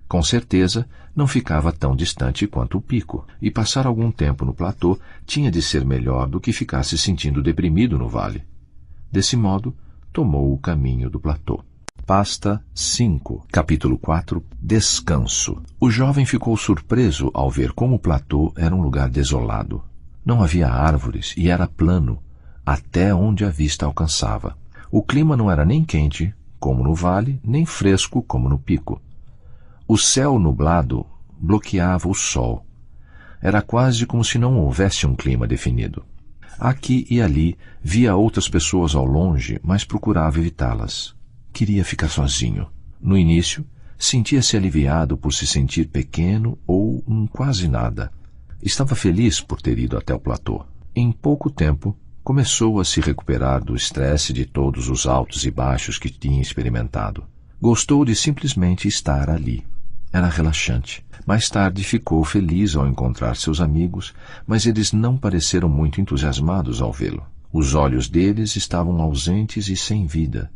Com certeza, não ficava tão distante quanto o pico, e passar algum tempo no platô tinha de ser melhor do que ficar se sentindo deprimido no vale. Desse modo, tomou o caminho do platô. Pasta 5, capítulo 4, Descanso. O jovem ficou surpreso ao ver como o platô era um lugar desolado. Não havia árvores e era plano, até onde a vista alcançava. O clima não era nem quente, como no vale, nem fresco, como no pico. O céu nublado bloqueava o sol. Era quase como se não houvesse um clima definido. Aqui e ali via outras pessoas ao longe, mas procurava evitá-las. Queria ficar sozinho. No início, sentia-se aliviado por se sentir pequeno ou quase nada. Estava feliz por ter ido até o platô. Em pouco tempo, começou a se recuperar do estresse de todos os altos e baixos que tinha experimentado. Gostou de simplesmente estar ali. Era relaxante. Mais tarde ficou feliz ao encontrar seus amigos, mas eles não pareceram muito entusiasmados ao vê-lo. Os olhos deles estavam ausentes e sem vida,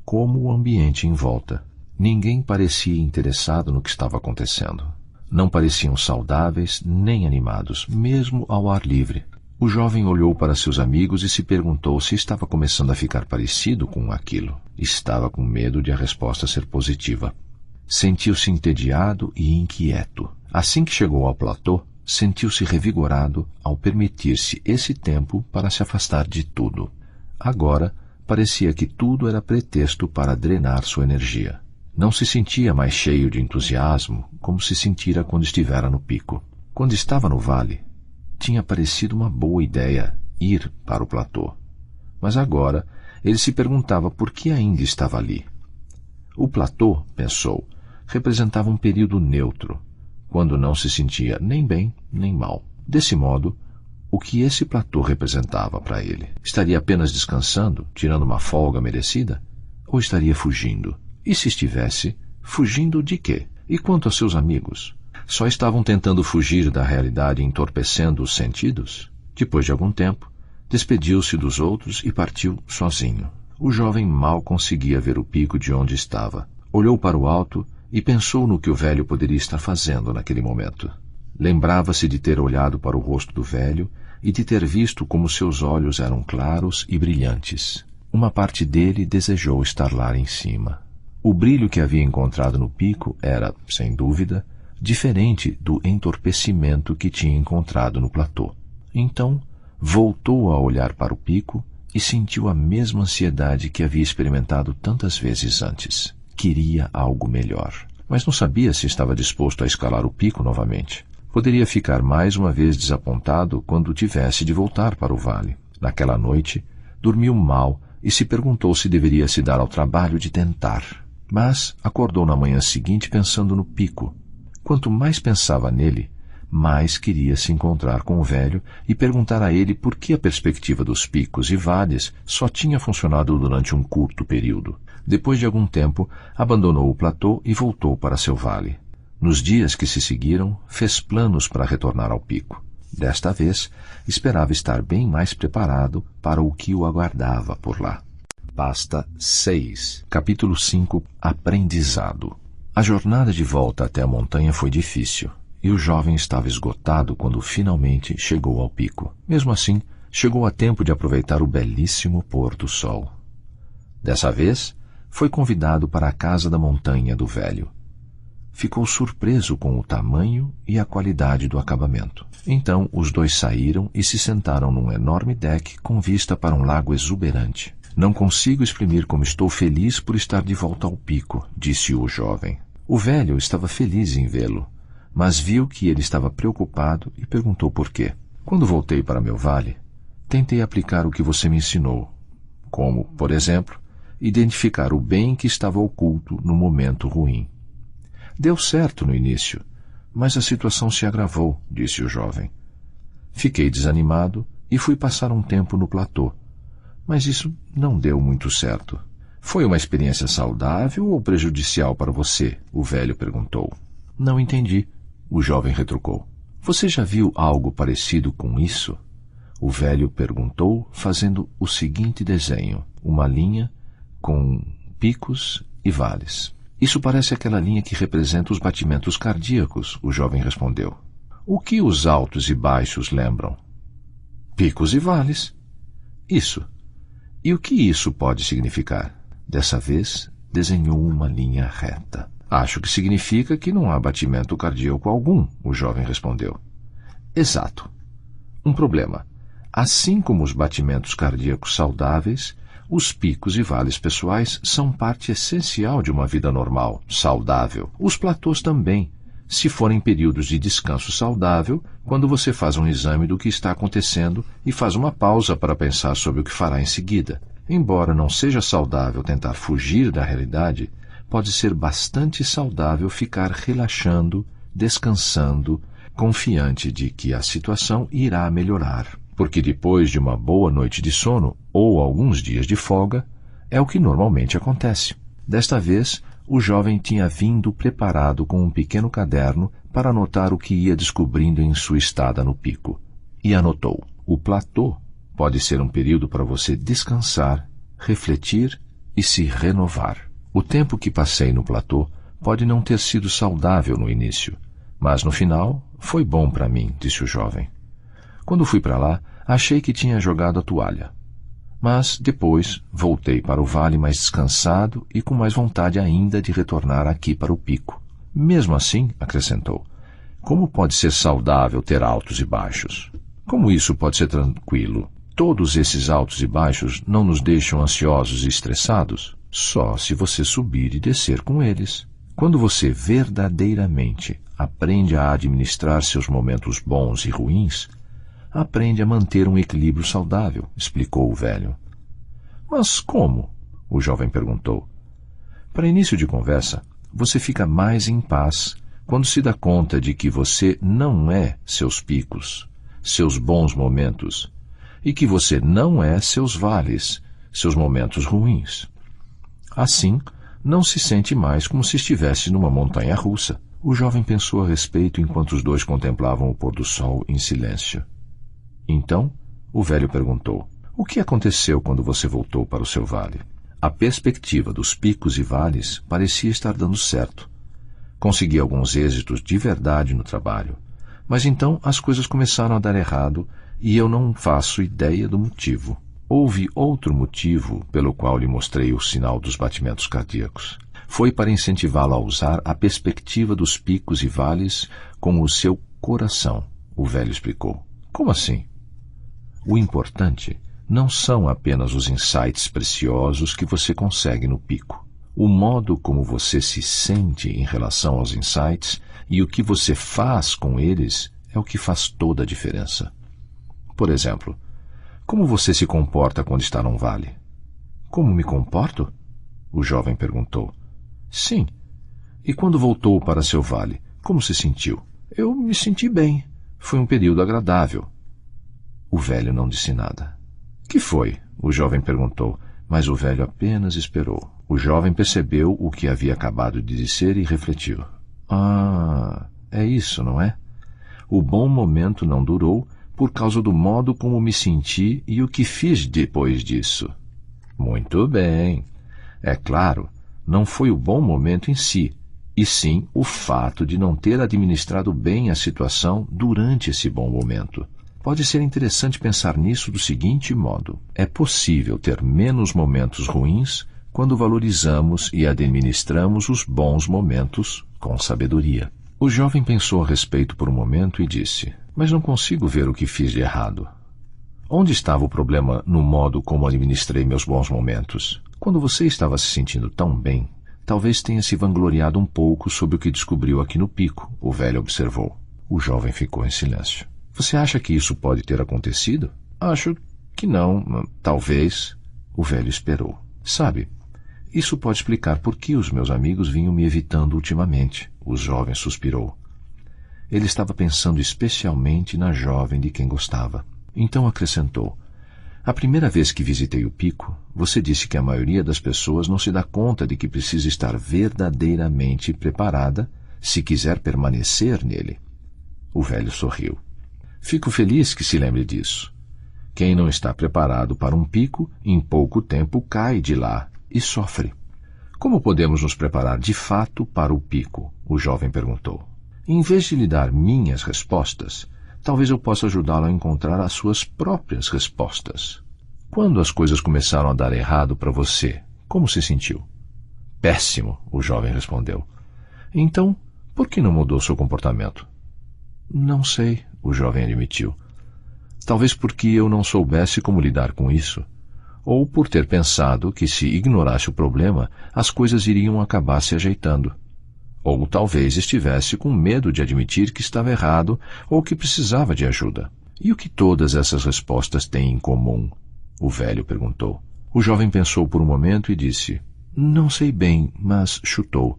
como o ambiente em volta. Ninguém parecia interessado no que estava acontecendo. Não pareciam saudáveis nem animados, mesmo ao ar livre. O jovem olhou para seus amigos e se perguntou se estava começando a ficar parecido com aquilo. Estava com medo de a resposta ser positiva. Sentiu-se entediado e inquieto. Assim que chegou ao platô, sentiu-se revigorado ao permitir-se esse tempo para se afastar de tudo. Agora, parecia que tudo era pretexto para drenar sua energia. Não se sentia mais cheio de entusiasmo como se sentira quando estivera no pico. Quando estava no vale, tinha parecido uma boa ideia ir para o platô. Mas agora ele se perguntava por que ainda estava ali. O platô, pensou, representava um período neutro, quando não se sentia nem bem nem mal. Desse modo, o que esse platô representava para ele? Estaria apenas descansando, tirando uma folga merecida? Ou estaria fugindo? E se estivesse, fugindo de quê? E quanto aos seus amigos? Só estavam tentando fugir da realidade, entorpecendo os sentidos? Depois de algum tempo, despediu-se dos outros e partiu sozinho. O jovem mal conseguia ver o pico de onde estava. Olhou para o alto e pensou no que o velho poderia estar fazendo naquele momento. Lembrava-se de ter olhado para o rosto do velho e de ter visto como seus olhos eram claros e brilhantes. Uma parte dele desejou estar lá em cima. O brilho que havia encontrado no pico era, sem dúvida, diferente do entorpecimento que tinha encontrado no platô. Então, voltou a olhar para o pico e sentiu a mesma ansiedade que havia experimentado tantas vezes antes. Queria algo melhor, mas não sabia se estava disposto a escalar o pico novamente. Poderia ficar mais uma vez desapontado quando tivesse de voltar para o vale. Naquela noite, dormiu mal e se perguntou se deveria se dar ao trabalho de tentar. Mas acordou na manhã seguinte pensando no pico. Quanto mais pensava nele, mais queria se encontrar com o velho e perguntar a ele por que a perspectiva dos picos e vales só tinha funcionado durante um curto período. Depois de algum tempo, abandonou o platô e voltou para seu vale. Nos dias que se seguiram, fez planos para retornar ao pico. Desta vez, esperava estar bem mais preparado para o que o aguardava por lá. Pasta 6, capítulo 5, Aprendizado. A jornada de volta até a montanha foi difícil, e o jovem estava esgotado quando finalmente chegou ao pico. Mesmo assim, chegou a tempo de aproveitar o belíssimo pôr do sol. Dessa vez, foi convidado para a casa da montanha do velho. Ficou surpreso com o tamanho e a qualidade do acabamento. Então, os dois saíram e se sentaram num enorme deck com vista para um lago exuberante. Não consigo exprimir como estou feliz por estar de volta ao pico, disse o jovem. O velho estava feliz em vê-lo, mas viu que ele estava preocupado e perguntou por quê. Quando voltei para meu vale, tentei aplicar o que você me ensinou, como, por exemplo, identificar o bem que estava oculto no momento ruim. Deu certo no início, mas a situação se agravou, disse o jovem. Fiquei desanimado e fui passar um tempo no platô, mas isso não deu muito certo. Foi uma experiência saudável ou prejudicial para você? O velho perguntou. Não entendi, o jovem retrucou. Você já viu algo parecido com isso? O velho perguntou, fazendo o seguinte desenho, uma linha com picos e vales. Isso parece aquela linha que representa os batimentos cardíacos, o jovem respondeu. O que os altos e baixos lembram? Picos e vales. Isso. E o que isso pode significar? Dessa vez, desenhou uma linha reta. Acho que significa que não há batimento cardíaco algum, o jovem respondeu. Exato. Um problema. Assim como os batimentos cardíacos saudáveis, os picos e vales pessoais são parte essencial de uma vida normal, saudável. Os platôs também, se forem períodos de descanso saudável, quando você faz um exame do que está acontecendo e faz uma pausa para pensar sobre o que fará em seguida. Embora não seja saudável tentar fugir da realidade, pode ser bastante saudável ficar relaxando, descansando, confiante de que a situação irá melhorar. Porque depois de uma boa noite de sono ou alguns dias de folga, é o que normalmente acontece. Desta vez, o jovem tinha vindo preparado com um pequeno caderno para anotar o que ia descobrindo em sua estada no pico. E anotou: o platô pode ser um período para você descansar, refletir e se renovar. O tempo que passei no platô pode não ter sido saudável no início, mas no final foi bom para mim, disse o jovem. Quando fui para lá, achei que tinha jogado a toalha. Mas, depois, voltei para o vale mais descansado e com mais vontade ainda de retornar aqui para o pico. Mesmo assim, acrescentou, Como pode ser saudável ter altos e baixos? Como isso pode ser tranquilo? Todos esses altos e baixos não nos deixam ansiosos e estressados? Só se você subir e descer com eles. Quando você verdadeiramente aprende a administrar seus momentos bons e ruins, aprende a manter um equilíbrio saudável, explicou o velho. Mas como? O jovem perguntou. Para início de conversa, você fica mais em paz quando se dá conta de que você não é seus picos, seus bons momentos, e que você não é seus vales, seus momentos ruins. Assim, não se sente mais como se estivesse numa montanha russa. O jovem pensou a respeito enquanto os dois contemplavam o pôr do sol em silêncio. Então, o velho perguntou, o que aconteceu quando você voltou para o seu vale? A perspectiva dos picos e vales parecia estar dando certo. Consegui alguns êxitos de verdade no trabalho, mas então as coisas começaram a dar errado e eu não faço ideia do motivo. Houve outro motivo pelo qual lhe mostrei o sinal dos batimentos cardíacos. Foi para incentivá-lo a usar a perspectiva dos picos e vales com o seu coração, o velho explicou. Como assim? O importante não são apenas os insights preciosos que você consegue no pico. O modo como você se sente em relação aos insights e o que você faz com eles é o que faz toda a diferença. Por exemplo, como você se comporta quando está num vale? Como me comporto? O jovem perguntou. Sim. E quando voltou para seu vale, como se sentiu? Eu me senti bem. Foi um período agradável. O velho não disse nada. Que foi? O jovem perguntou, mas o velho apenas esperou. O jovem percebeu o que havia acabado de dizer e refletiu. Ah, é isso, não é? O bom momento não durou por causa do modo como me senti e o que fiz depois disso. Muito bem. É claro, não foi o bom momento em si, e sim o fato de não ter administrado bem a situação durante esse bom momento. Pode ser interessante pensar nisso do seguinte modo. É possível ter menos momentos ruins quando valorizamos e administramos os bons momentos com sabedoria. O jovem pensou a respeito por um momento e disse, mas não consigo ver o que fiz de errado. Onde estava o problema no modo como administrei meus bons momentos? Quando você estava se sentindo tão bem, talvez tenha se vangloriado um pouco sobre o que descobriu aqui no pico, o velho observou. O jovem ficou em silêncio. Você acha que isso pode ter acontecido? Acho que não, talvez. O velho esperou. Sabe, isso pode explicar por que os meus amigos vinham me evitando ultimamente. O jovem suspirou. Ele estava pensando especialmente na jovem de quem gostava. Então acrescentou. A primeira vez que visitei o pico, você disse que a maioria das pessoas não se dá conta de que precisa estar verdadeiramente preparada se quiser permanecer nele. O velho sorriu. Fico feliz que se lembre disso. Quem não está preparado para um pico, em pouco tempo cai de lá e sofre. Como podemos nos preparar de fato para o pico? O jovem perguntou. Em vez de lhe dar minhas respostas, talvez eu possa ajudá-lo a encontrar as suas próprias respostas. Quando as coisas começaram a dar errado para você, como se sentiu? Péssimo, o jovem respondeu. Então, por que não mudou seu comportamento? Não sei, o jovem admitiu. Talvez porque eu não soubesse como lidar com isso, ou por ter pensado que se ignorasse o problema, as coisas iriam acabar se ajeitando. Ou talvez estivesse com medo de admitir que estava errado ou que precisava de ajuda. E o que todas essas respostas têm em comum? O velho perguntou. O jovem pensou por um momento e disse, não sei bem, mas chutou.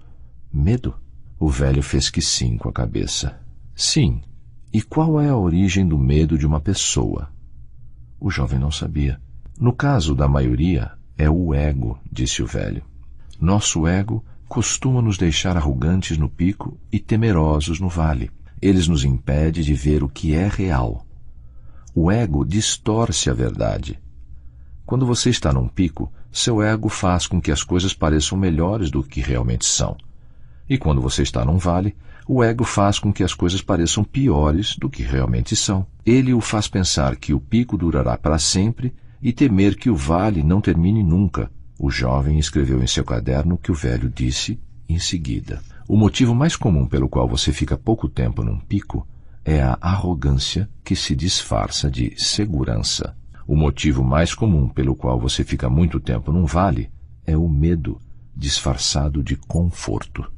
Medo? O velho fez que sim com a cabeça. Sim. E qual é a origem do medo de uma pessoa? O jovem não sabia. No caso da maioria, é o ego, disse o velho. Nosso ego costuma nos deixar arrogantes no pico e temerosos no vale. Eles nos impedem de ver o que é real. O ego distorce a verdade. Quando você está num pico, seu ego faz com que as coisas pareçam melhores do que realmente são. E quando você está num vale, o ego faz com que as coisas pareçam piores do que realmente são. Ele o faz pensar que o pico durará para sempre e temer que o vale não termine nunca. O jovem escreveu em seu caderno o que o velho disse em seguida. O motivo mais comum pelo qual você fica pouco tempo num pico é a arrogância que se disfarça de segurança. O motivo mais comum pelo qual você fica muito tempo num vale é o medo disfarçado de conforto.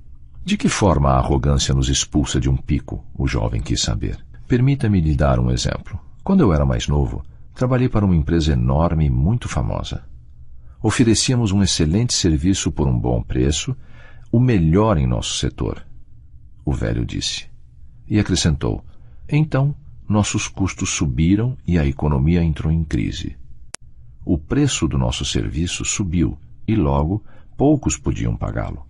De que forma a arrogância nos expulsa de um pico? O jovem quis saber. Permita-me lhe dar um exemplo. Quando eu era mais novo, trabalhei para uma empresa enorme e muito famosa. Oferecíamos um excelente serviço por um bom preço, o melhor em nosso setor. O velho disse. E acrescentou, então, nossos custos subiram e a economia entrou em crise. O preço do nosso serviço subiu e logo poucos podiam pagá-lo.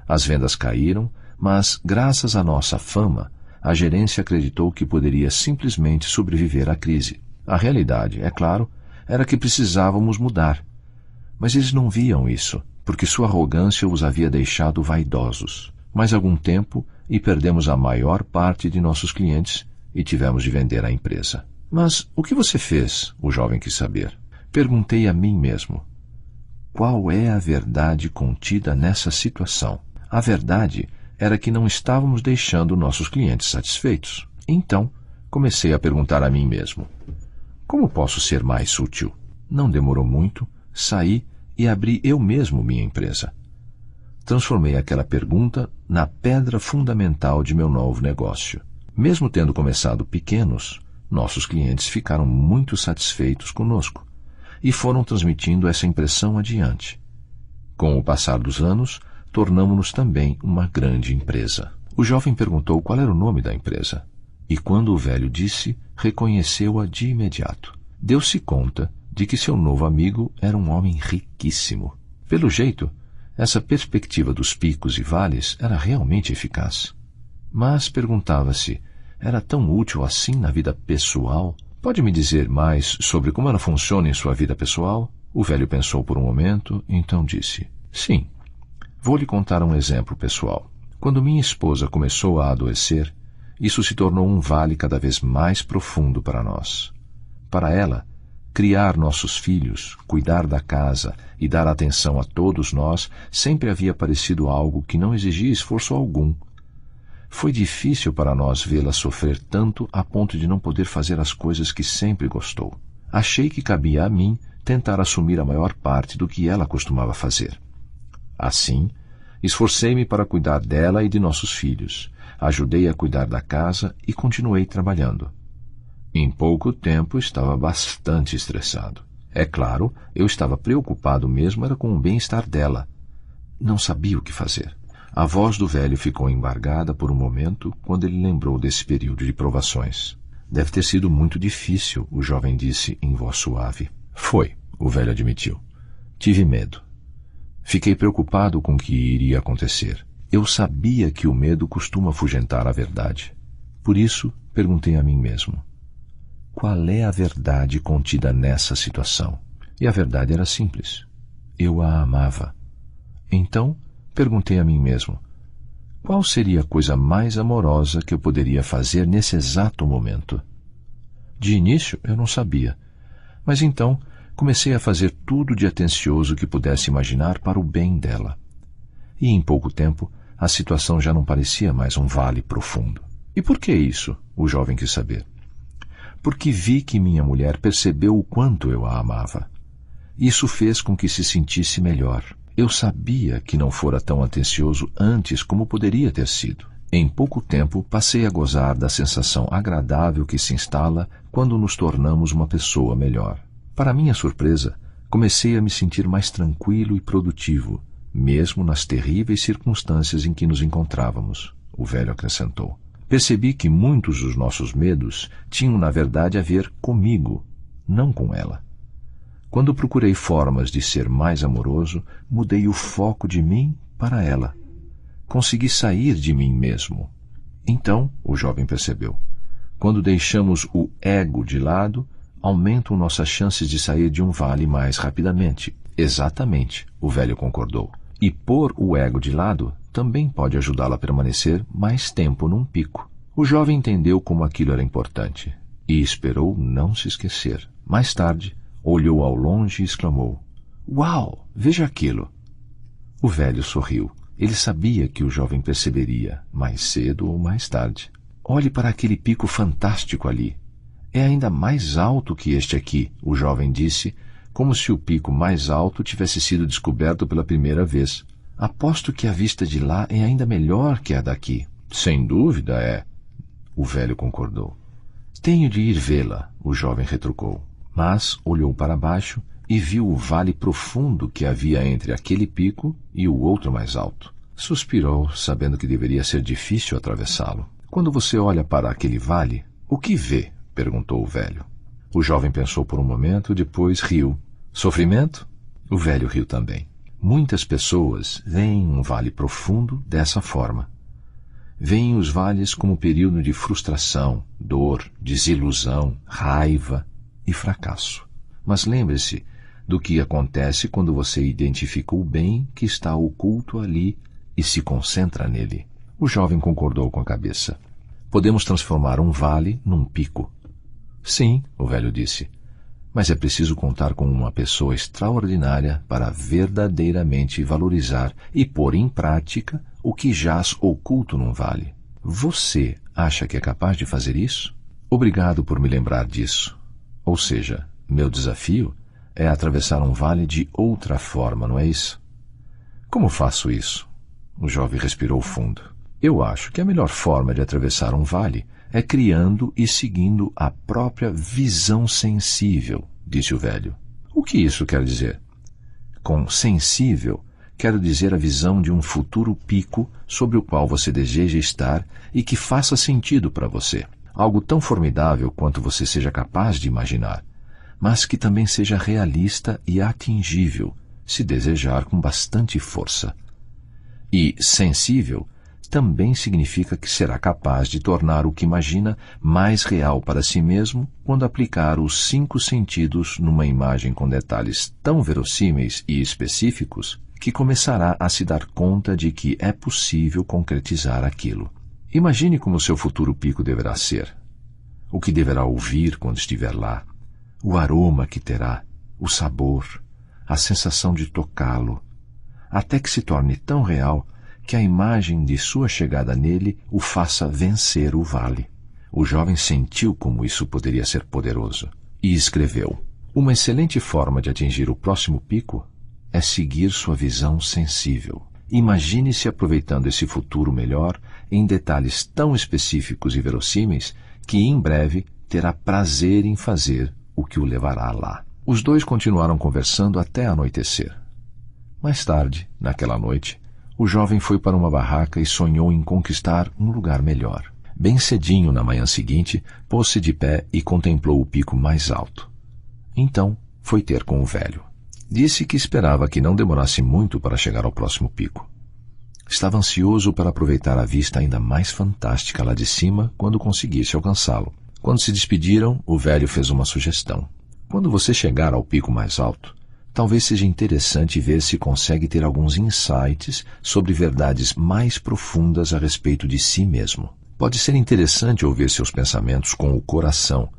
As vendas caíram, mas, graças à nossa fama, a gerência acreditou que poderia simplesmente sobreviver à crise. A realidade, é claro, era que precisávamos mudar. Mas eles não viam isso, porque sua arrogância os havia deixado vaidosos. Mais algum tempo e perdemos a maior parte de nossos clientes e tivemos de vender a empresa. Mas o que você fez? O jovem quis saber. Perguntei a mim mesmo. Qual é a verdade contida nessa situação? A verdade era que não estávamos deixando nossos clientes satisfeitos. Então, comecei a perguntar a mim mesmo. Como posso ser mais sutil? Não demorou muito, saí e abri eu mesmo minha empresa. Transformei aquela pergunta na pedra fundamental de meu novo negócio. Mesmo tendo começado pequenos, nossos clientes ficaram muito satisfeitos conosco e foram transmitindo essa impressão adiante. Com o passar dos anos, tornamo-nos também uma grande empresa. O jovem perguntou qual era o nome da empresa, e quando o velho disse, reconheceu-a de imediato. Deu-se conta de que seu novo amigo era um homem riquíssimo. Pelo jeito, essa perspectiva dos picos e vales era realmente eficaz. Mas perguntava-se, era tão útil assim na vida pessoal? Pode me dizer mais sobre como ela funciona em sua vida pessoal? O velho pensou por um momento, então disse, sim. Vou lhe contar um exemplo pessoal. Quando minha esposa começou a adoecer, isso se tornou um vale cada vez mais profundo para nós. Para ela, criar nossos filhos, cuidar da casa e dar atenção a todos nós sempre havia parecido algo que não exigia esforço algum. Foi difícil para nós vê-la sofrer tanto a ponto de não poder fazer as coisas que sempre gostou. Achei que cabia a mim tentar assumir a maior parte do que ela costumava fazer. Assim, esforcei-me para cuidar dela e de nossos filhos, ajudei a cuidar da casa e continuei trabalhando. Em pouco tempo estava bastante estressado. É claro, eu estava preocupado mesmo era com o bem-estar dela. Não sabia o que fazer. A voz do velho ficou embargada por um momento quando ele lembrou desse período de provações. Deve ter sido muito difícil, o jovem disse em voz suave. Foi, o velho admitiu. Tive medo. Fiquei preocupado com o que iria acontecer. Eu sabia que o medo costuma afugentar a verdade. Por isso, perguntei a mim mesmo. Qual é a verdade contida nessa situação? E a verdade era simples. Eu a amava. Então, perguntei a mim mesmo, qual seria a coisa mais amorosa que eu poderia fazer nesse exato momento? De início, eu não sabia, mas então comecei a fazer tudo de atencioso que pudesse imaginar para o bem dela. E em pouco tempo, a situação já não parecia mais um vale profundo. E por que isso? O jovem quis saber. Porque vi que minha mulher percebeu o quanto eu a amava. Isso fez com que se sentisse melhor. Eu sabia que não fora tão atencioso antes como poderia ter sido. Em pouco tempo, passei a gozar da sensação agradável que se instala quando nos tornamos uma pessoa melhor. Para minha surpresa, comecei a me sentir mais tranquilo e produtivo, mesmo nas terríveis circunstâncias em que nos encontrávamos, o velho acrescentou. Percebi que muitos dos nossos medos tinham, na verdade, a ver comigo, não com ela. Quando procurei formas de ser mais amoroso, mudei o foco de mim para ela. Consegui sair de mim mesmo. Então, o jovem percebeu, quando deixamos o ego de lado, aumentam nossas chances de sair de um vale mais rapidamente. Exatamente, o velho concordou. E pôr o ego de lado também pode ajudá-la a permanecer mais tempo num pico. O jovem entendeu como aquilo era importante e esperou não se esquecer. Mais tarde, olhou ao longe e exclamou, «Uau, veja aquilo!» O velho sorriu. Ele sabia que o jovem perceberia, mais cedo ou mais tarde. Olhe para aquele pico fantástico ali. É ainda mais alto que este aqui, o jovem disse, como se o pico mais alto tivesse sido descoberto pela primeira vez. Aposto que a vista de lá é ainda melhor que a daqui. Sem dúvida é, o velho concordou. Tenho de ir vê-la, o jovem retrucou, mas olhou para baixo e viu o vale profundo que havia entre aquele pico e o outro mais alto. Suspirou, sabendo que deveria ser difícil atravessá-lo. Quando você olha para aquele vale, o que vê? Perguntou o velho. O jovem pensou por um momento, depois riu. Sofrimento? O velho riu também. Muitas pessoas veem um vale profundo dessa forma. Veem os vales como período de frustração, dor, desilusão, raiva e fracasso. Mas lembre-se do que acontece quando você identifica o bem que está oculto ali e se concentra nele. O jovem concordou com a cabeça. Podemos transformar um vale num pico. Sim, o velho disse, mas é preciso contar com uma pessoa extraordinária para verdadeiramente valorizar e pôr em prática o que jaz oculto num vale. Você acha que é capaz de fazer isso? Obrigado por me lembrar disso. Ou seja, meu desafio é atravessar um vale de outra forma, não é isso? Como faço isso? O jovem respirou fundo. Eu acho que a melhor forma de atravessar um vale é criando e seguindo a própria visão sensível, disse o velho. O que isso quer dizer? Com sensível, quero dizer a visão de um futuro pico sobre o qual você deseja estar e que faça sentido para você. Algo tão formidável quanto você seja capaz de imaginar, mas que também seja realista e atingível, se desejar com bastante força. E sensível também significa que será capaz de tornar o que imagina mais real para si mesmo quando aplicar os 5 sentidos numa imagem com detalhes tão verossímeis e específicos que começará a se dar conta de que é possível concretizar aquilo. Imagine como seu futuro pico deverá ser, o que deverá ouvir quando estiver lá, o aroma que terá, o sabor, a sensação de tocá-lo, até que se torne tão real que a imagem de sua chegada nele o faça vencer o vale. O jovem sentiu como isso poderia ser poderoso e escreveu: uma excelente forma de atingir o próximo pico é seguir sua visão sensível. Imagine-se aproveitando esse futuro melhor em detalhes tão específicos e verossímeis que em breve terá prazer em fazer o que o levará lá. Os dois continuaram conversando até anoitecer. Mais tarde, naquela noite, o jovem foi para uma barraca e sonhou em conquistar um lugar melhor. Bem cedinho na manhã seguinte, pôs-se de pé e contemplou o pico mais alto. Então, foi ter com o velho. Disse que esperava que não demorasse muito para chegar ao próximo pico. Estava ansioso para aproveitar a vista ainda mais fantástica lá de cima quando conseguisse alcançá-lo. Quando se despediram, o velho fez uma sugestão. Quando você chegar ao pico mais alto, talvez seja interessante ver se consegue ter alguns insights sobre verdades mais profundas a respeito de si mesmo. Pode ser interessante ouvir seus pensamentos com o coração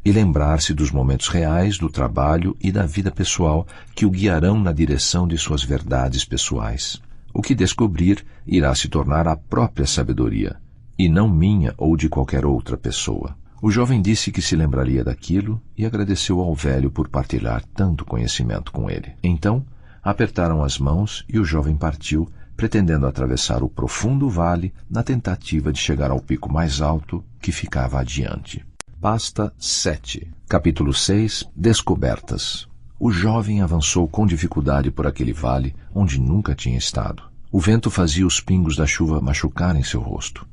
e lembrar-se dos momentos reais do trabalho e da vida pessoal que o guiarão na direção de suas verdades pessoais. O que descobrir irá se tornar a própria sabedoria, e não minha ou de qualquer outra pessoa. O jovem disse que se lembraria daquilo e agradeceu ao velho por partilhar tanto conhecimento com ele. Então, apertaram as mãos e o jovem partiu, pretendendo atravessar o profundo vale na tentativa de chegar ao pico mais alto que ficava adiante. Pasta 7. Capítulo 6. Descobertas. O jovem avançou com dificuldade por aquele vale onde nunca tinha estado. O vento fazia os pingos da chuva machucarem seu rosto.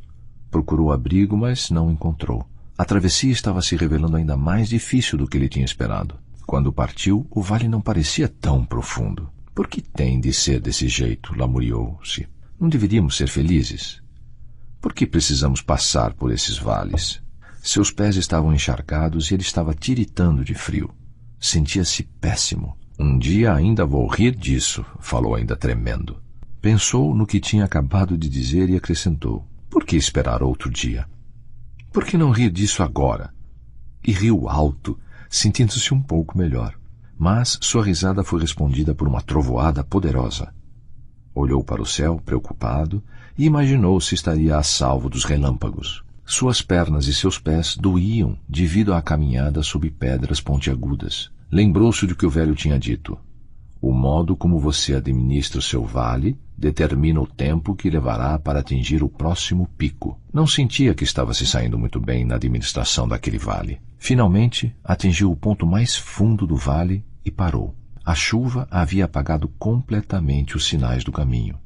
Procurou abrigo, mas não encontrou. A travessia estava se revelando ainda mais difícil do que ele tinha esperado. Quando partiu, o vale não parecia tão profundo. Por que tem de ser desse jeito? Lamuriou-se. Não deveríamos ser felizes? Por que precisamos passar por esses vales? Seus pés estavam encharcados e ele estava tiritando de frio. Sentia-se péssimo. Um dia ainda vou rir disso, falou ainda tremendo. Pensou no que tinha acabado de dizer e acrescentou: por que esperar outro dia? Por que não rir disso agora? E riu alto, sentindo-se um pouco melhor. Mas sua risada foi respondida por uma trovoada poderosa. Olhou para o céu, preocupado, e imaginou se estaria a salvo dos relâmpagos. Suas pernas e seus pés doíam devido à caminhada sob pedras pontiagudas. Lembrou-se do que o velho tinha dito. O modo como você administra o seu vale determina o tempo que levará para atingir o próximo pico. Não sentia que estava se saindo muito bem na administração daquele vale. Finalmente, atingiu o ponto mais fundo do vale e parou. A chuva havia apagado completamente os sinais do caminho.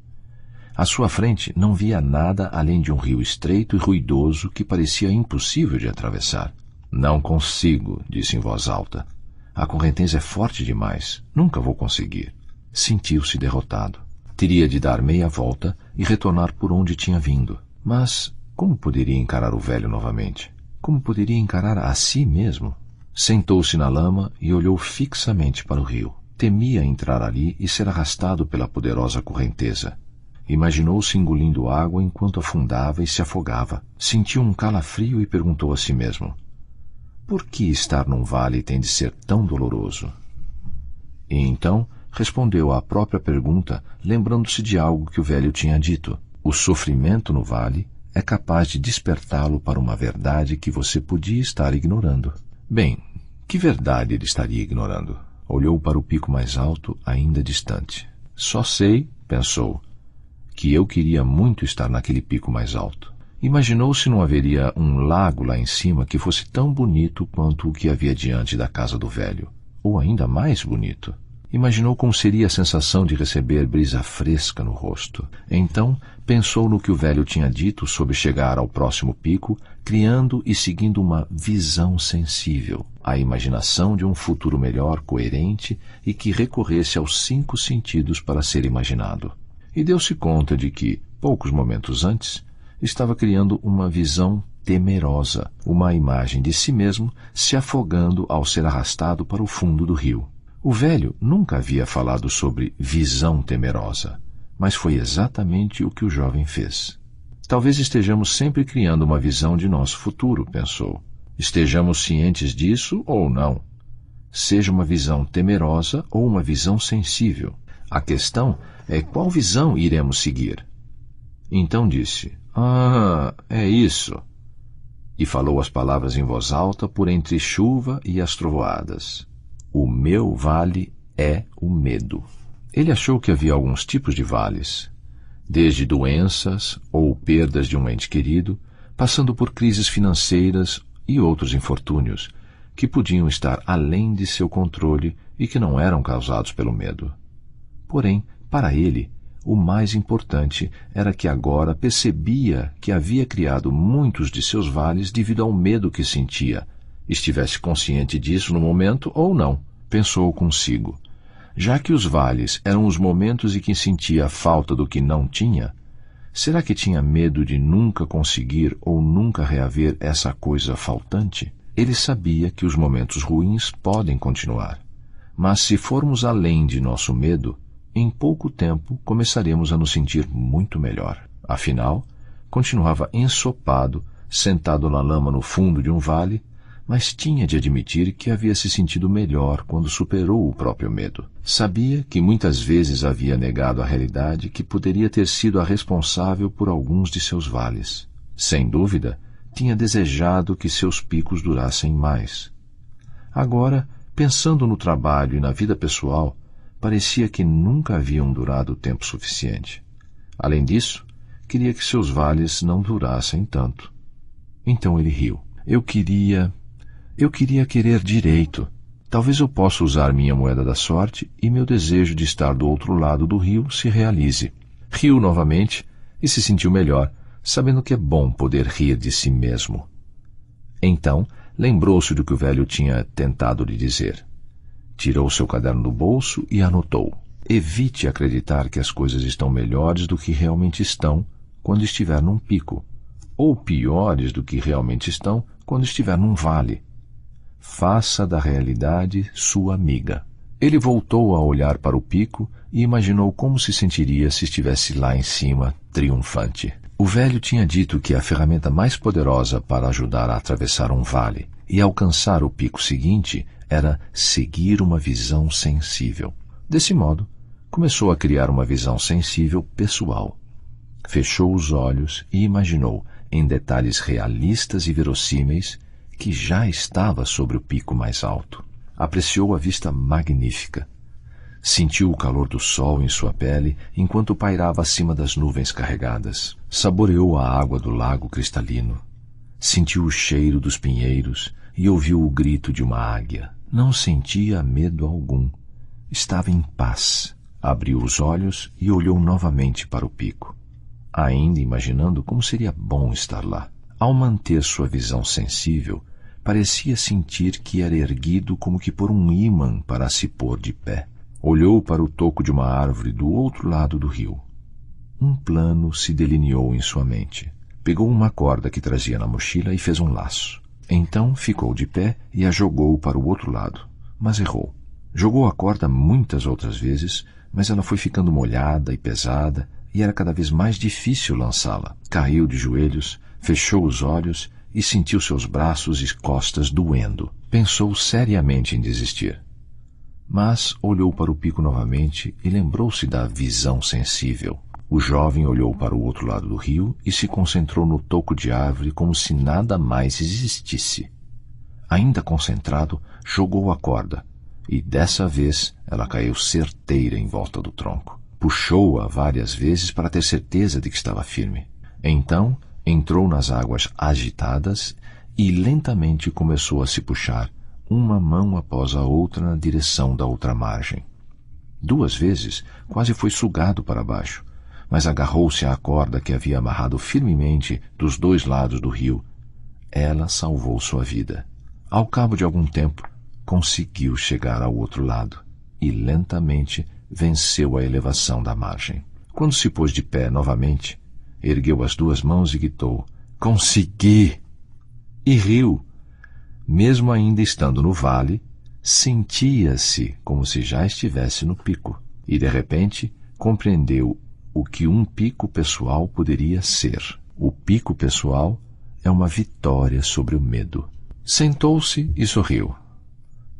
À sua frente não via nada além de um rio estreito e ruidoso que parecia impossível de atravessar. Não consigo, disse em voz alta. A correnteza é forte demais. Nunca vou conseguir. Sentiu-se derrotado. Teria de dar meia volta e retornar por onde tinha vindo. Mas como poderia encarar o velho novamente? Como poderia encarar a si mesmo? Sentou-se na lama e olhou fixamente para o rio. Temia entrar ali e ser arrastado pela poderosa correnteza. Imaginou-se engolindo água enquanto afundava e se afogava. Sentiu um calafrio e perguntou a si mesmo: por que estar num vale tem de ser tão doloroso? E então respondeu à própria pergunta, lembrando-se de algo que o velho tinha dito. O sofrimento no vale é capaz de despertá-lo para uma verdade que você podia estar ignorando. Bem, que verdade ele estaria ignorando? Olhou para o pico mais alto, ainda distante. Só sei, pensou, que eu queria muito estar naquele pico mais alto. Imaginou se não haveria um lago lá em cima que fosse tão bonito quanto o que havia diante da casa do velho, ou ainda mais bonito. Imaginou como seria a sensação de receber brisa fresca no rosto. Então pensou no que o velho tinha dito sobre chegar ao próximo pico, criando e seguindo uma visão sensível, a imaginação de um futuro melhor, coerente e que recorresse aos 5 sentidos para ser imaginado. E deu-se conta de que, poucos momentos antes, estava criando uma visão temerosa, uma imagem de si mesmo se afogando ao ser arrastado para o fundo do rio. O velho nunca havia falado sobre visão temerosa, mas foi exatamente o que o jovem fez. Talvez estejamos sempre criando uma visão de nosso futuro, pensou. Estejamos cientes disso ou não. Seja uma visão temerosa ou uma visão sensível. A questão é qual visão iremos seguir. Então disse: é isso. E falou as palavras em voz alta por entre chuva e as trovoadas. O meu vale é o medo. Ele achou que havia alguns tipos de vales, desde doenças ou perdas de um ente querido, passando por crises financeiras e outros infortúnios, que podiam estar além de seu controle e que não eram causados pelo medo. Porém, para ele, o mais importante era que agora percebia que havia criado muitos de seus vales devido ao medo que sentia. Estivesse consciente disso no momento ou não, pensou consigo. Já que os vales eram os momentos em que sentia a falta do que não tinha, será que tinha medo de nunca conseguir ou nunca reaver essa coisa faltante? Ele sabia que os momentos ruins podem continuar, mas se formos além de nosso medo, em pouco tempo começaremos a nos sentir muito melhor. Afinal, continuava ensopado, sentado na lama no fundo de um vale, mas tinha de admitir que havia se sentido melhor quando superou o próprio medo. Sabia que muitas vezes havia negado a realidade que poderia ter sido a responsável por alguns de seus vales. Sem dúvida, tinha desejado que seus picos durassem mais. Agora, pensando no trabalho e na vida pessoal, parecia que nunca haviam durado tempo suficiente. Além disso, queria que seus vales não durassem tanto. Então ele riu. Eu queria querer direito. Talvez eu possa usar minha moeda da sorte e meu desejo de estar do outro lado do rio se realize. Riu novamente e se sentiu melhor, sabendo que é bom poder rir de si mesmo. Então, lembrou-se do que o velho tinha tentado lhe dizer. Tirou seu caderno do bolso e anotou. Evite acreditar que as coisas estão melhores do que realmente estão quando estiver num pico, ou piores do que realmente estão quando estiver num vale. Faça da realidade sua amiga. Ele voltou a olhar para o pico e imaginou como se sentiria se estivesse lá em cima, triunfante. O velho tinha dito que a ferramenta mais poderosa para ajudar a atravessar um vale e alcançar o pico seguinte era seguir uma visão sensível. Desse modo, Começou a criar uma visão sensível pessoal. Fechou os olhos e imaginou, em detalhes realistas e verossímeis, que já estava sobre o pico mais alto. Apreciou a vista magnífica. Sentiu o calor do sol em sua pele enquanto pairava acima das nuvens carregadas. Saboreou a água do lago cristalino. Sentiu o cheiro dos pinheiros e ouviu o grito de uma águia. Não sentia medo algum. Estava em paz. Abriu os olhos e olhou novamente para o pico, ainda imaginando como seria bom estar lá. Ao manter sua visão sensível, parecia sentir que era erguido como que por um ímã para se pôr de pé. Olhou para o toco de uma árvore do outro lado do rio. Um plano se delineou em sua mente. Pegou uma corda que trazia na mochila e fez um laço. Então ficou de pé e a jogou para o outro lado, mas errou. Jogou a corda muitas outras vezes, mas ela foi ficando molhada e pesada e era cada vez mais difícil lançá-la. Caiu de joelhos, fechou os olhos e sentiu seus braços e costas doendo. Pensou seriamente em desistir. Mas olhou para o pico novamente e lembrou-se da visão sensível. O jovem olhou para o outro lado do rio e se concentrou no toco de árvore como se nada mais existisse. Ainda concentrado, jogou a corda, e dessa vez ela caiu certeira em volta do tronco. Puxou-a várias vezes para ter certeza de que estava firme. Então entrou nas águas agitadas e lentamente começou a se puxar, uma mão após a outra na direção da outra margem. 2 vezes quase foi sugado para baixo, mas agarrou-se à corda que havia amarrado firmemente dos 2 lados do rio. Ela salvou sua vida. Ao cabo de algum tempo, conseguiu chegar ao outro lado e lentamente venceu a elevação da margem. Quando se pôs de pé novamente, ergueu as 2 mãos e gritou: "Consegui!" E riu. Mesmo ainda estando no vale, sentia-se como se já estivesse no pico. E de repente compreendeu o que um pico pessoal poderia ser. O pico pessoal é uma vitória sobre o medo. Sentou-se e sorriu.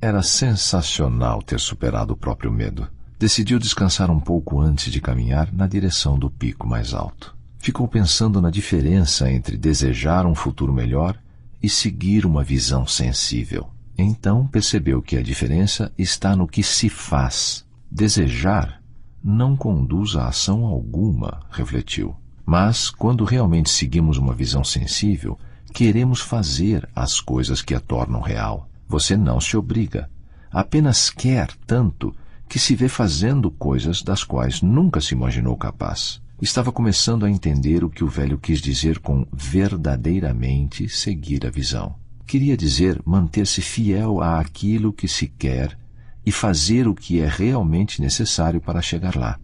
Era sensacional ter superado o próprio medo. Decidiu descansar um pouco antes de caminhar na direção do pico mais alto. Ficou pensando na diferença entre desejar um futuro melhor e seguir uma visão sensível. Então percebeu que a diferença está no que se faz. Desejar não conduz a ação alguma, refletiu. Mas, quando realmente seguimos uma visão sensível, queremos fazer as coisas que a tornam real. Você não se obriga. Apenas quer tanto que se vê fazendo coisas das quais nunca se imaginou capaz. Estava começando a entender o que o velho quis dizer com verdadeiramente seguir a visão. Queria dizer manter-se fiel àquilo que se quer e fazer o que é realmente necessário para chegar lá,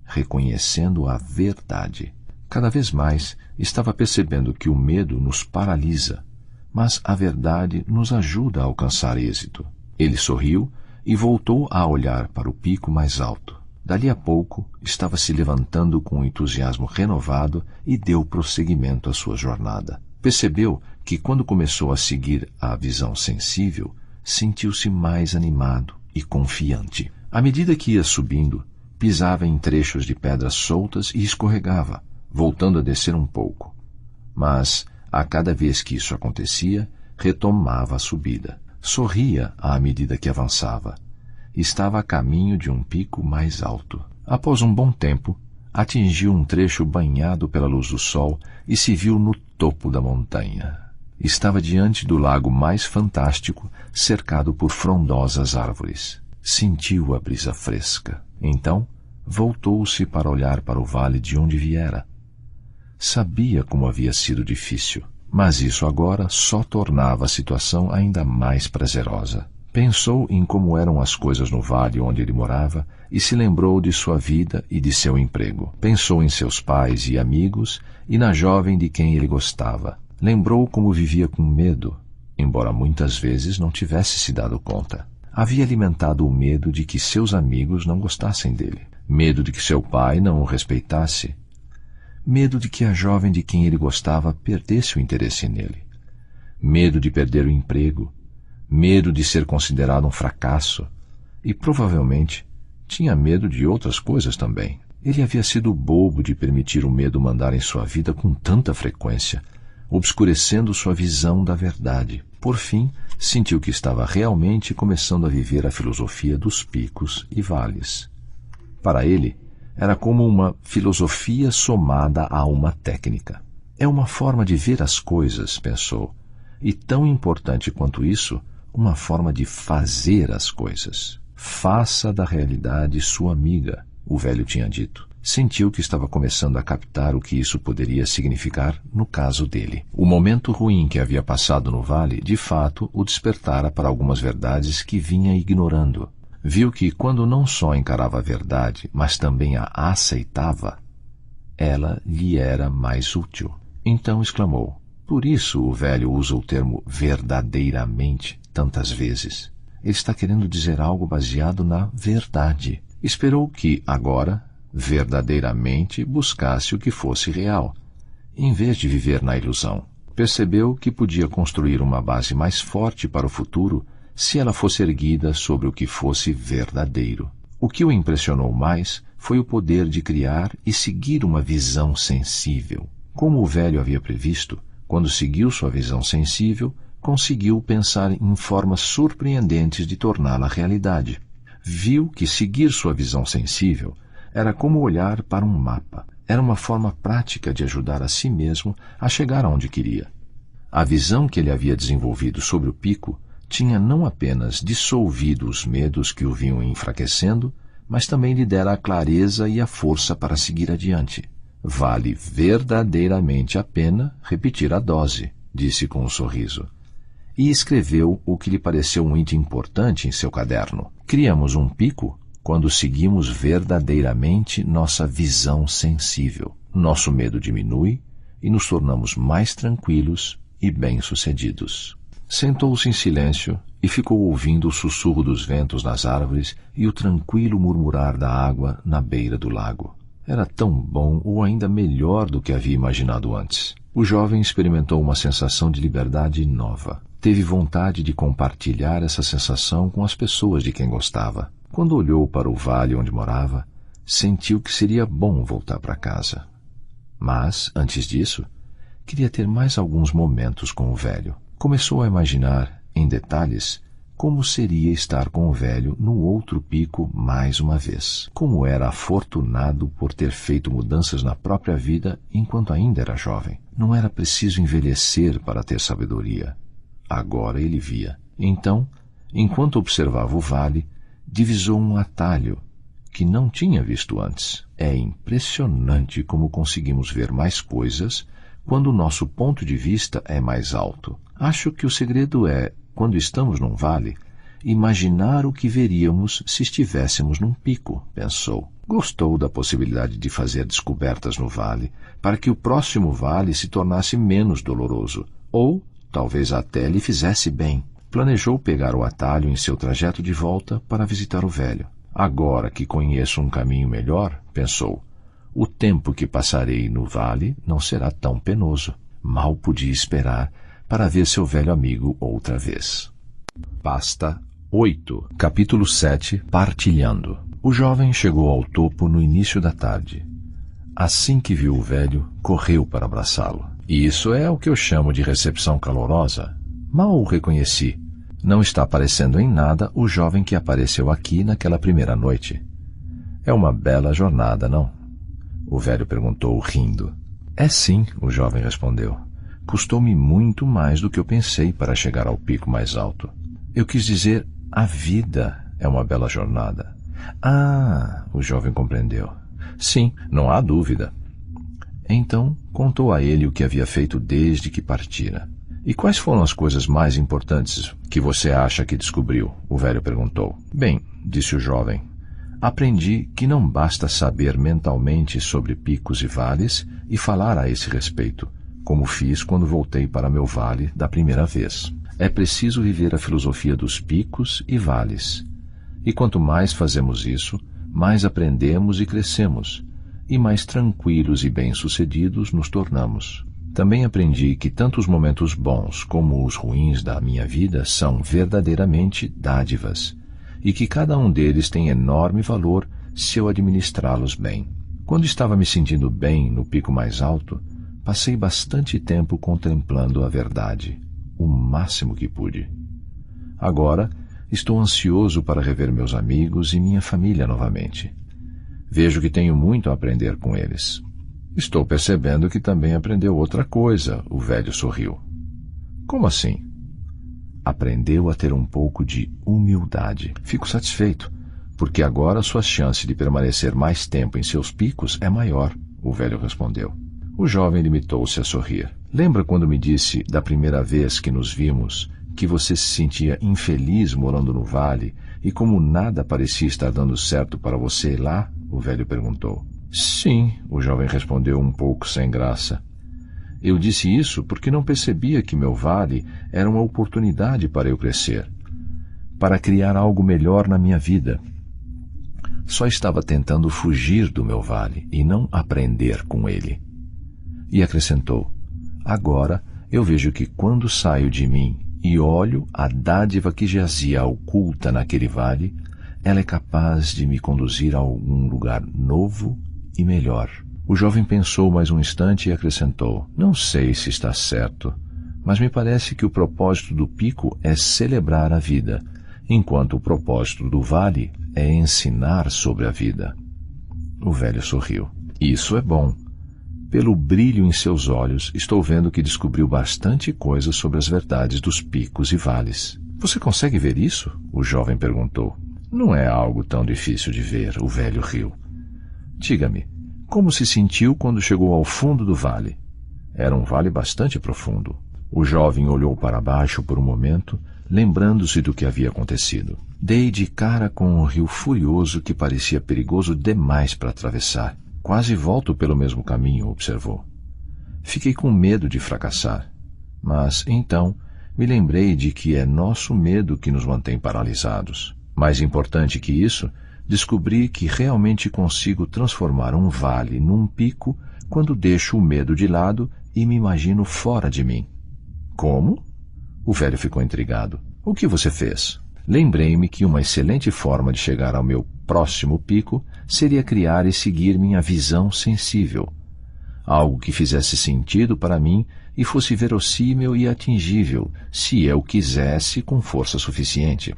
reconhecendo a verdade. Cada vez mais estava percebendo que o medo nos paralisa, mas a verdade nos ajuda a alcançar êxito. Ele sorriu e voltou a olhar para o pico mais alto. Dali a pouco, estava se levantando com um entusiasmo renovado e deu prosseguimento à sua jornada. Percebeu que, quando começou a seguir a visão sensível, sentiu-se mais animado e confiante. À medida que ia subindo, pisava em trechos de pedras soltas e escorregava, voltando a descer um pouco. Mas, a cada vez que isso acontecia, retomava a subida. Sorria à medida que avançava. Estava a caminho de um pico mais alto. Após um bom tempo, atingiu um trecho banhado pela luz do sol e se viu no topo da montanha. Estava diante do lago mais fantástico, cercado por frondosas árvores. Sentiu a brisa fresca. Então, voltou-se para olhar para o vale de onde viera. Sabia como havia sido difícil, mas isso agora só tornava a situação ainda mais prazerosa. Pensou em como eram as coisas no vale onde ele morava e se lembrou de sua vida e de seu emprego. Pensou em seus pais e amigos e na jovem de quem ele gostava. Lembrou como vivia com medo, embora muitas vezes não tivesse se dado conta. Havia alimentado o medo de que seus amigos não gostassem dele, medo de que seu pai não o respeitasse, medo de que a jovem de quem ele gostava perdesse o interesse nele, medo de perder o emprego, medo de ser considerado um fracasso e, provavelmente, tinha medo de outras coisas também. Ele havia sido bobo de permitir o medo mandar em sua vida com tanta frequência, obscurecendo sua visão da verdade. Por fim, sentiu que estava realmente começando a viver a filosofia dos picos e vales. Para ele, era como uma filosofia somada a uma técnica. É uma forma de ver as coisas, pensou, e tão importante quanto isso, uma forma de fazer as coisas. Faça da realidade sua amiga, o velho tinha dito. Sentiu que estava começando a captar o que isso poderia significar no caso dele. O momento ruim que havia passado no vale, de fato, o despertara para algumas verdades que vinha ignorando. Viu que, quando não só encarava a verdade, mas também a aceitava, ela lhe era mais útil. Então exclamou: por isso o velho usa o termo verdadeiramente tantas vezes. Ele está querendo dizer algo baseado na verdade. Esperou que, agora, verdadeiramente buscasse o que fosse real, em vez de viver na ilusão. Percebeu que podia construir uma base mais forte para o futuro se ela fosse erguida sobre o que fosse verdadeiro. O que o impressionou mais foi o poder de criar e seguir uma visão sensível. Como o velho havia previsto, quando seguiu sua visão sensível, conseguiu pensar em formas surpreendentes de torná-la realidade. Viu que seguir sua visão sensível era como olhar para um mapa. Era uma forma prática de ajudar a si mesmo a chegar aonde queria. A visão que ele havia desenvolvido sobre o pico tinha não apenas dissolvido os medos que o vinham enfraquecendo, mas também lhe dera a clareza e a força para seguir adiante. Vale verdadeiramente a pena repetir a dose, disse com um sorriso. E escreveu o que lhe pareceu um item importante em seu caderno. Criamos um pico quando seguimos verdadeiramente nossa visão sensível. Nosso medo diminui e nos tornamos mais tranquilos e bem-sucedidos. Sentou-se em silêncio e ficou ouvindo o sussurro dos ventos nas árvores e o tranquilo murmurar da água na beira do lago. Era tão bom ou ainda melhor do que havia imaginado antes. O jovem experimentou uma sensação de liberdade nova. Teve vontade de compartilhar essa sensação com as pessoas de quem gostava. Quando olhou para o vale onde morava, sentiu que seria bom voltar para casa. Mas, antes disso, queria ter mais alguns momentos com o velho. Começou a imaginar, em detalhes, como seria estar com o velho no outro pico mais uma vez. Como era afortunado por ter feito mudanças na própria vida enquanto ainda era jovem. Não era preciso envelhecer para ter sabedoria. Agora ele via. Então, enquanto observava o vale, divisou um atalho que não tinha visto antes. É impressionante como conseguimos ver mais coisas quando o nosso ponto de vista é mais alto. Acho que o segredo é, quando estamos num vale, imaginar o que veríamos se estivéssemos num pico, pensou. Gostou da possibilidade de fazer descobertas no vale, para que o próximo vale se tornasse menos doloroso, ou talvez até lhe fizesse bem. Planejou pegar o atalho em seu trajeto de volta para visitar o velho. Agora que conheço um caminho melhor, pensou, o tempo que passarei no vale não será tão penoso. Mal podia esperar para ver seu velho amigo outra vez. Pasta 8, capítulo 7, Partilhando. O jovem chegou ao topo no início da tarde. Assim que viu o velho, correu para abraçá-lo. Isso é o que eu chamo de recepção calorosa. Mal o reconheci. Não está parecendo em nada o jovem que apareceu aqui naquela primeira noite. É uma bela jornada, não? O velho perguntou, rindo. É sim, o jovem respondeu. Custou-me muito mais do que eu pensei para chegar ao pico mais alto. Eu quis dizer, a vida é uma bela jornada. Ah, o jovem compreendeu. Sim, não há dúvida. Então, contou a ele o que havia feito desde que partira. E quais foram as coisas mais importantes que você acha que descobriu? O velho perguntou. Bem, disse o jovem, aprendi que não basta saber mentalmente sobre picos e vales e falar a esse respeito, como fiz quando voltei para meu vale da primeira vez. É preciso viver a filosofia dos picos e vales. E quanto mais fazemos isso, mais aprendemos e crescemos, e mais tranquilos e bem-sucedidos nos tornamos. Também aprendi que tanto os momentos bons como os ruins da minha vida são verdadeiramente dádivas, e que cada um deles tem enorme valor se eu administrá-los bem. Quando estava me sentindo bem no pico mais alto, passei bastante tempo contemplando a verdade, o máximo que pude. Agora, estou ansioso para rever meus amigos e minha família novamente. Vejo que tenho muito a aprender com eles. Estou percebendo que também aprendeu outra coisa, o velho sorriu. Como assim? Aprendeu a ter um pouco de humildade. Fico satisfeito, porque agora sua chance de permanecer mais tempo em seus picos é maior, o velho respondeu. O jovem limitou-se a sorrir. Lembra quando me disse, da primeira vez que nos vimos, que você se sentia infeliz morando no vale e como nada parecia estar dando certo para você lá? O velho perguntou. Sim, o jovem respondeu um pouco sem graça. Eu disse isso porque não percebia que meu vale era uma oportunidade para eu crescer, para criar algo melhor na minha vida. Só estava tentando fugir do meu vale e não aprender com ele. E acrescentou, agora eu vejo que quando saio de mim e olho a dádiva que jazia oculta naquele vale, ela é capaz de me conduzir a algum lugar novo e melhor. O jovem pensou mais um instante e acrescentou, não sei se está certo, mas me parece que o propósito do pico é celebrar a vida, enquanto o propósito do vale é ensinar sobre a vida. O velho sorriu. Isso é bom. Pelo brilho em seus olhos, estou vendo que descobriu bastante coisa sobre as verdades dos picos e vales. Você consegue ver isso? O jovem perguntou. Não é algo tão difícil de ver, o velho riu. Diga-me, como se sentiu quando chegou ao fundo do vale? Era um vale bastante profundo. O jovem olhou para baixo por um momento, lembrando-se do que havia acontecido. Dei de cara com um rio furioso que parecia perigoso demais para atravessar. Quase volto pelo mesmo caminho, observou. Fiquei com medo de fracassar. Mas, então, me lembrei de que é nosso medo que nos mantém paralisados. Mais importante que isso, descobri que realmente consigo transformar um vale num pico quando deixo o medo de lado e me imagino fora de mim. Como? O velho ficou intrigado. O que você fez? Lembrei-me que uma excelente forma de chegar ao meu próximo pico seria criar e seguir minha visão sensível. Algo que fizesse sentido para mim e fosse verossímil e atingível, se eu quisesse com força suficiente.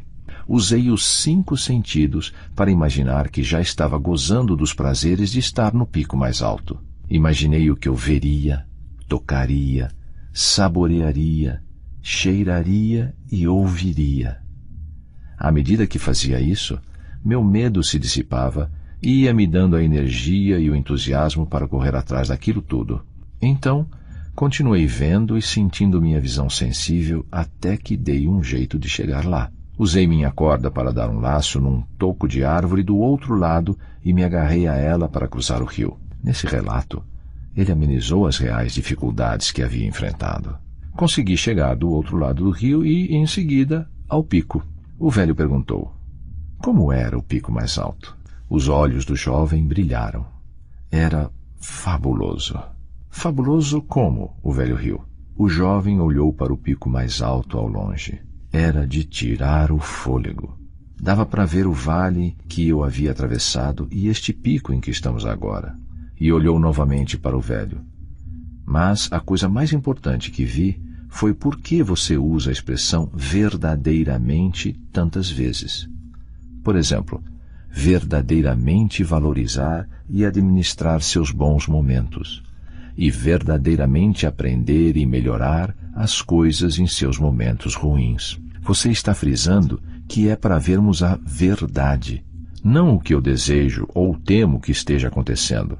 Usei os 5 sentidos para imaginar que já estava gozando dos prazeres de estar no pico mais alto. Imaginei o que eu veria, tocaria, saborearia, cheiraria e ouviria. À medida que fazia isso, meu medo se dissipava e ia me dando a energia e o entusiasmo para correr atrás daquilo tudo. Então, continuei vendo e sentindo minha visão sensível até que dei um jeito de chegar lá. Usei minha corda para dar um laço num toco de árvore do outro lado e me agarrei a ela para cruzar o rio. Nesse relato, ele amenizou as reais dificuldades que havia enfrentado. Consegui chegar do outro lado do rio e, em seguida, ao pico. O velho perguntou, como era o pico mais alto? Os olhos do jovem brilharam. Era fabuloso. Fabuloso como? O velho riu. O jovem olhou para o pico mais alto ao longe. Era de tirar o fôlego. Dava para ver o vale que eu havia atravessado e este pico em que estamos agora. E olhou novamente para o velho. Mas a coisa mais importante que vi foi por que você usa a expressão verdadeiramente tantas vezes. Por exemplo, verdadeiramente valorizar e administrar seus bons momentos, e verdadeiramente aprender e melhorar as coisas em seus momentos ruins. Você está frisando que é para vermos a verdade, não o que eu desejo ou temo que esteja acontecendo,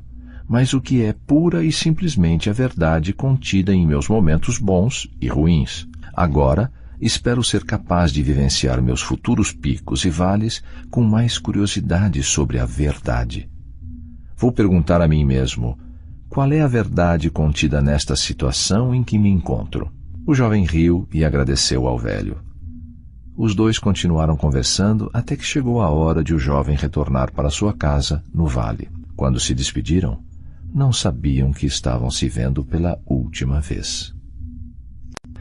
mas o que é pura e simplesmente a verdade contida em meus momentos bons e ruins. Agora, espero ser capaz de vivenciar meus futuros picos e vales com mais curiosidade sobre a verdade. Vou perguntar a mim mesmo, qual é a verdade contida nesta situação em que me encontro? O jovem riu e agradeceu ao velho. Os dois continuaram conversando até que chegou a hora de o jovem retornar para sua casa, no vale. Quando se despediram, não sabiam que estavam se vendo pela última vez.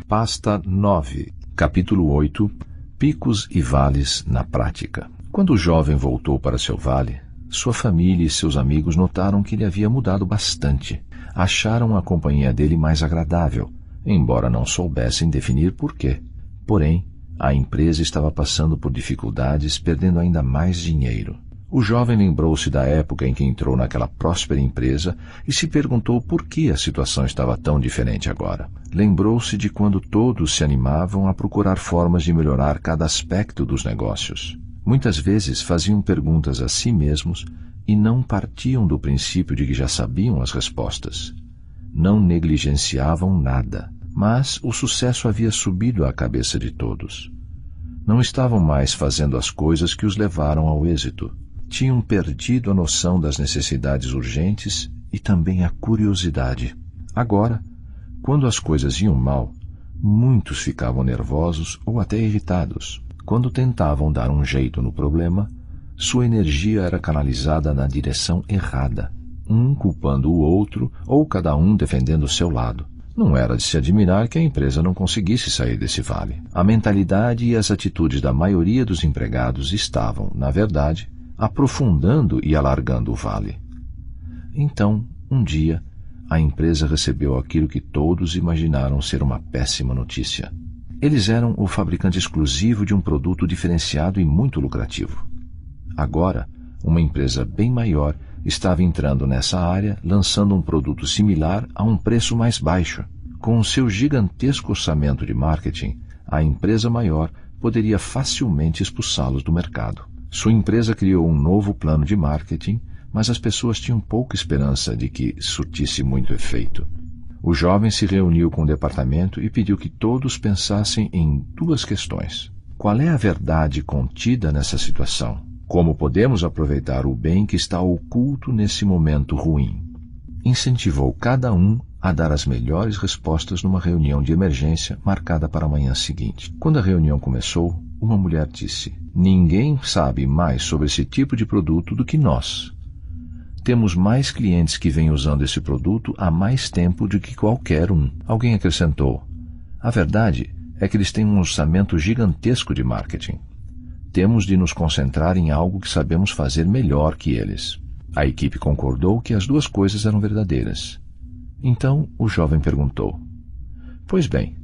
Pasta 9, capítulo 8, Picos e vales na prática. Quando o jovem voltou para seu vale, sua família e seus amigos notaram que ele havia mudado bastante. Acharam a companhia dele mais agradável, embora não soubessem definir por quê. Porém, a empresa estava passando por dificuldades, perdendo ainda mais dinheiro. O jovem lembrou-se da época em que entrou naquela próspera empresa e se perguntou por que a situação estava tão diferente agora. Lembrou-se de quando todos se animavam a procurar formas de melhorar cada aspecto dos negócios. Muitas vezes faziam perguntas a si mesmos e não partiam do princípio de que já sabiam as respostas. Não negligenciavam nada, mas o sucesso havia subido à cabeça de todos. Não estavam mais fazendo as coisas que os levaram ao êxito. Tinham perdido a noção das necessidades urgentes e também a curiosidade. Agora, quando as coisas iam mal, muitos ficavam nervosos ou até irritados. Quando tentavam dar um jeito no problema, sua energia era canalizada na direção errada, um culpando o outro ou cada um defendendo o seu lado. Não era de se admirar que a empresa não conseguisse sair desse vale. A mentalidade e as atitudes da maioria dos empregados estavam, na verdade, aprofundando e alargando o vale. Então, um dia, a empresa recebeu aquilo que todos imaginaram ser uma péssima notícia. Eles eram o fabricante exclusivo de um produto diferenciado e muito lucrativo. Agora, uma empresa bem maior estava entrando nessa área, lançando um produto similar a um preço mais baixo. Com o seu gigantesco orçamento de marketing, a empresa maior poderia facilmente expulsá-los do mercado. Sua empresa criou um novo plano de marketing, mas as pessoas tinham pouca esperança de que surtisse muito efeito. O jovem se reuniu com o departamento e pediu que todos pensassem em duas questões. Qual é a verdade contida nessa situação? Como podemos aproveitar o bem que está oculto nesse momento ruim? Incentivou cada um a dar as melhores respostas numa reunião de emergência marcada para a manhã seguinte. Quando a reunião começou, uma mulher disse: "Ninguém sabe mais sobre esse tipo de produto do que nós. Temos mais clientes que vêm usando esse produto há mais tempo do que qualquer um." Alguém acrescentou: "A verdade é que eles têm um orçamento gigantesco de marketing. Temos de nos concentrar em algo que sabemos fazer melhor que eles." A equipe concordou que as duas coisas eram verdadeiras. Então o jovem perguntou: "Pois bem,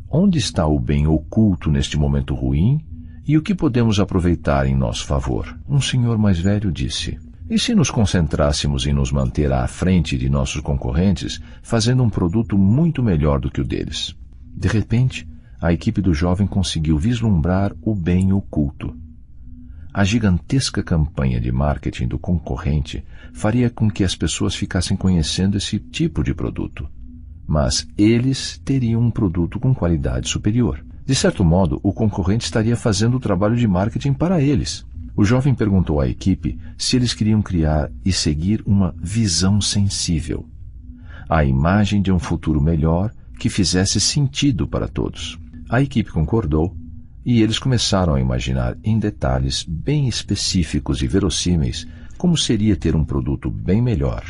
onde está o bem oculto neste momento ruim e o que podemos aproveitar em nosso favor?" Um senhor mais velho disse: "E se nos concentrássemos em nos manter à frente de nossos concorrentes, fazendo um produto muito melhor do que o deles?" De repente, a equipe do jovem conseguiu vislumbrar o bem oculto. A gigantesca campanha de marketing do concorrente faria com que as pessoas ficassem conhecendo esse tipo de produto. Mas eles teriam um produto com qualidade superior. De certo modo, o concorrente estaria fazendo o trabalho de marketing para eles. O jovem perguntou à equipe se eles queriam criar e seguir uma visão sensível, a imagem de um futuro melhor que fizesse sentido para todos. A equipe concordou e eles começaram a imaginar em detalhes bem específicos e verossímeis como seria ter um produto bem melhor.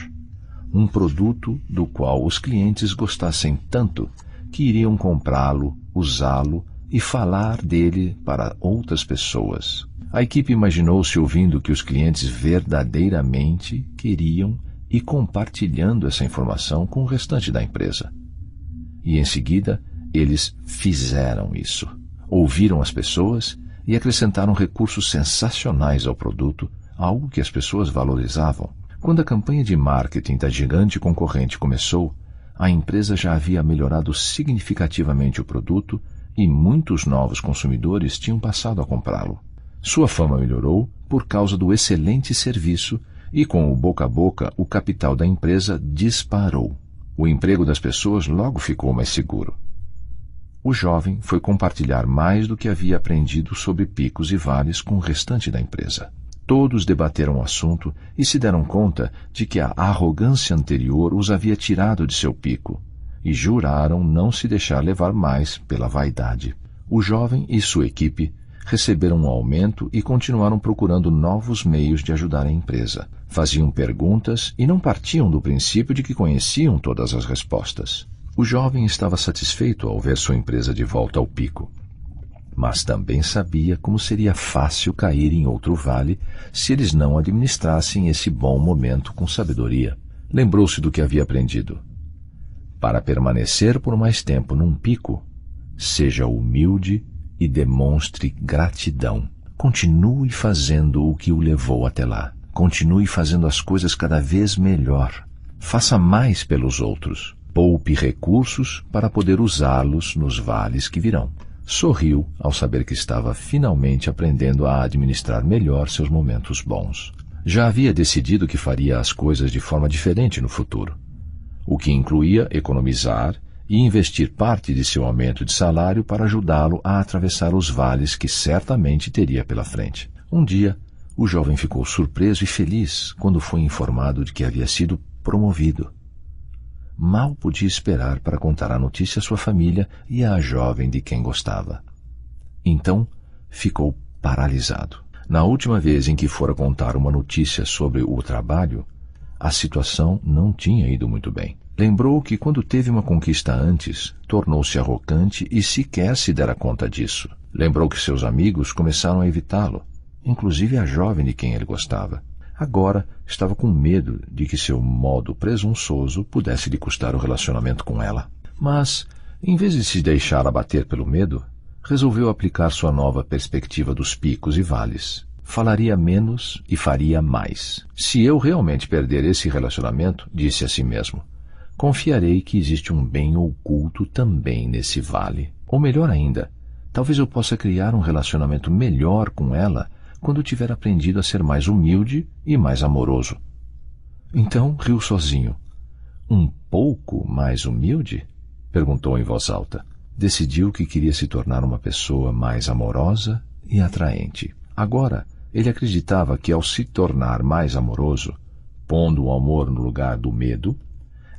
Um produto do qual os clientes gostassem tanto que iriam comprá-lo, usá-lo e falar dele para outras pessoas. A equipe imaginou-se ouvindo o que os clientes verdadeiramente queriam e compartilhando essa informação com o restante da empresa. E em seguida, eles fizeram isso. Ouviram as pessoas e acrescentaram recursos sensacionais ao produto, algo que as pessoas valorizavam. Quando a campanha de marketing da gigante concorrente começou, a empresa já havia melhorado significativamente o produto e muitos novos consumidores tinham passado a comprá-lo. Sua fama melhorou por causa do excelente serviço e, com o boca a boca, o capital da empresa disparou. O emprego das pessoas logo ficou mais seguro. O jovem foi compartilhar mais do que havia aprendido sobre picos e vales com o restante da empresa. Todos debateram o assunto e se deram conta de que a arrogância anterior os havia tirado de seu pico e juraram não se deixar levar mais pela vaidade. O jovem e sua equipe receberam um aumento e continuaram procurando novos meios de ajudar a empresa. Faziam perguntas e não partiam do princípio de que conheciam todas as respostas. O jovem estava satisfeito ao ver sua empresa de volta ao pico. mas também sabia como seria fácil cair em outro vale se eles não administrassem esse bom momento com sabedoria. Lembrou-se do que havia aprendido. Para permanecer por mais tempo num pico, seja humilde e demonstre gratidão. Continue fazendo o que o levou até lá. Continue fazendo as coisas cada vez melhor. Faça mais pelos outros. Poupe recursos para poder usá-los nos vales que virão. Sorriu ao saber que estava finalmente aprendendo a administrar melhor seus momentos bons. Já havia decidido que faria as coisas de forma diferente no futuro, o que incluía economizar e investir parte de seu aumento de salário para ajudá-lo a atravessar os vales que certamente teria pela frente. Um dia, o jovem ficou surpreso e feliz quando foi informado de que havia sido promovido. Mal podia esperar para contar a notícia à sua família e à jovem de quem gostava. Então, ficou paralisado. Na última vez em que fora contar uma notícia sobre o trabalho, a situação não tinha ido muito bem. Lembrou que quando teve uma conquista antes, tornou-se arrogante e sequer se dera conta disso. Lembrou que seus amigos começaram a evitá-lo, inclusive a jovem de quem ele gostava. Agora estava com medo de que seu modo presunçoso pudesse lhe custar o relacionamento com ela. Mas, em vez de se deixar abater pelo medo, resolveu aplicar sua nova perspectiva dos picos e vales. Falaria menos e faria mais. Se eu realmente perder esse relacionamento, disse a si mesmo, confiarei que existe um bem oculto também nesse vale. Ou melhor ainda, talvez eu possa criar um relacionamento melhor com ela quando tiver aprendido a ser mais humilde e mais amoroso. Então riu sozinho. Um pouco mais humilde? Perguntou em voz alta. Decidiu que queria se tornar uma pessoa mais amorosa e atraente. Agora, ele acreditava que ao se tornar mais amoroso, pondo o amor no lugar do medo,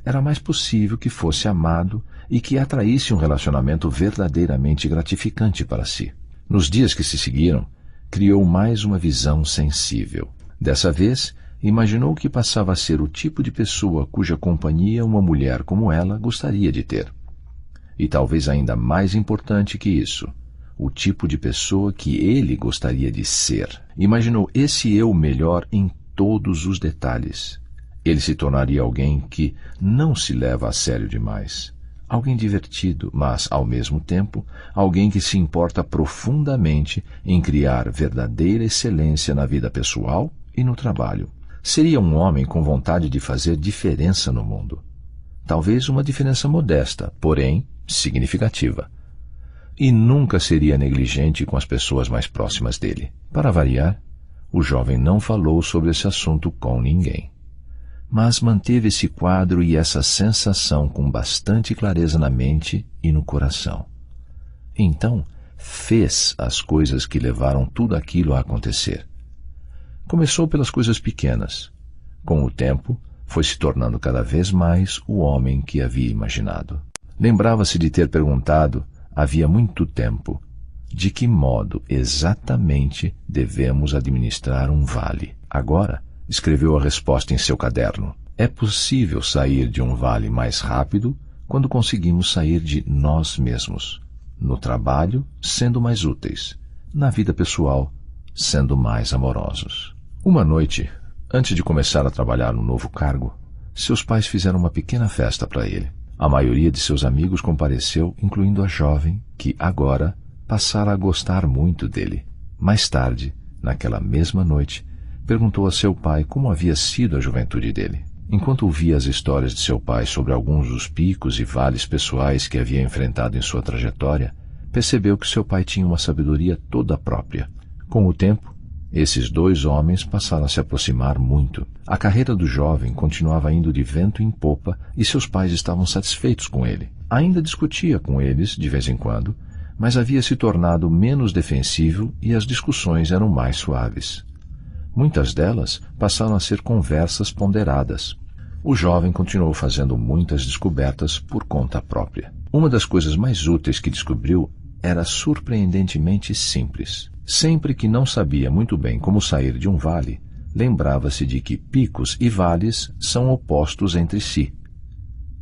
era mais possível que fosse amado e que atraísse um relacionamento verdadeiramente gratificante para si. Nos dias que se seguiram, criou mais uma visão sensível. Dessa vez, imaginou que passava a ser o tipo de pessoa cuja companhia uma mulher como ela gostaria de ter. E talvez ainda mais importante que isso, o tipo de pessoa que ele gostaria de ser. Imaginou esse eu melhor em todos os detalhes. Ele se tornaria alguém que não se leva a sério demais. Alguém divertido, mas, ao mesmo tempo, alguém que se importa profundamente em criar verdadeira excelência na vida pessoal e no trabalho. Seria um homem com vontade de fazer diferença no mundo. Talvez uma diferença modesta, porém significativa. E nunca seria negligente com as pessoas mais próximas dele. Para variar, o jovem não falou sobre esse assunto com ninguém. Mas manteve esse quadro e essa sensação com bastante clareza na mente e no coração. Então, fez as coisas que levaram tudo aquilo a acontecer. Começou pelas coisas pequenas. Com o tempo, foi se tornando cada vez mais o homem que havia imaginado. Lembrava-se de ter perguntado, havia muito tempo, de que modo exatamente devemos administrar um vale. Agora, escreveu a resposta em seu caderno. É possível sair de um vale mais rápido quando conseguimos sair de nós mesmos. No trabalho, sendo mais úteis. Na vida pessoal, sendo mais amorosos. Uma noite, antes de começar a trabalhar no novo cargo, seus pais fizeram uma pequena festa para ele. A maioria de seus amigos compareceu, incluindo a jovem, que agora passara a gostar muito dele. Mais tarde, naquela mesma noite, perguntou a seu pai como havia sido a juventude dele. Enquanto ouvia as histórias de seu pai sobre alguns dos picos e vales pessoais que havia enfrentado em sua trajetória, percebeu que seu pai tinha uma sabedoria toda própria. Com o tempo, esses dois homens passaram a se aproximar muito. A carreira do jovem continuava indo de vento em popa e seus pais estavam satisfeitos com ele. Ainda discutia com eles, de vez em quando, mas havia se tornado menos defensivo e as discussões eram mais suaves. Muitas delas passaram a ser conversas ponderadas. O jovem continuou fazendo muitas descobertas por conta própria. Uma das coisas mais úteis que descobriu era surpreendentemente simples. Sempre que não sabia muito bem como sair de um vale, lembrava-se de que picos e vales são opostos entre si.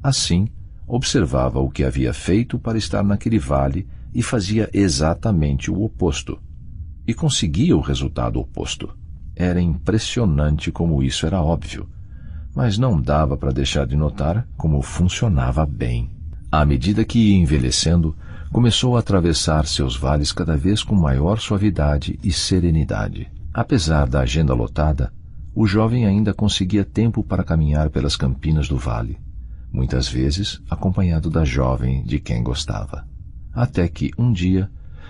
Assim, observava o que havia feito para estar naquele vale e fazia exatamente o oposto. E conseguia o resultado oposto. Era impressionante como isso era óbvio, mas não dava para deixar de notar como funcionava bem. À medida que ia envelhecendo, começou a atravessar seus vales cada vez com maior suavidade e serenidade. Apesar da agenda lotada, o jovem ainda conseguia tempo para caminhar pelas campinas do vale, muitas vezes acompanhado da jovem de quem gostava. Até que, um dia,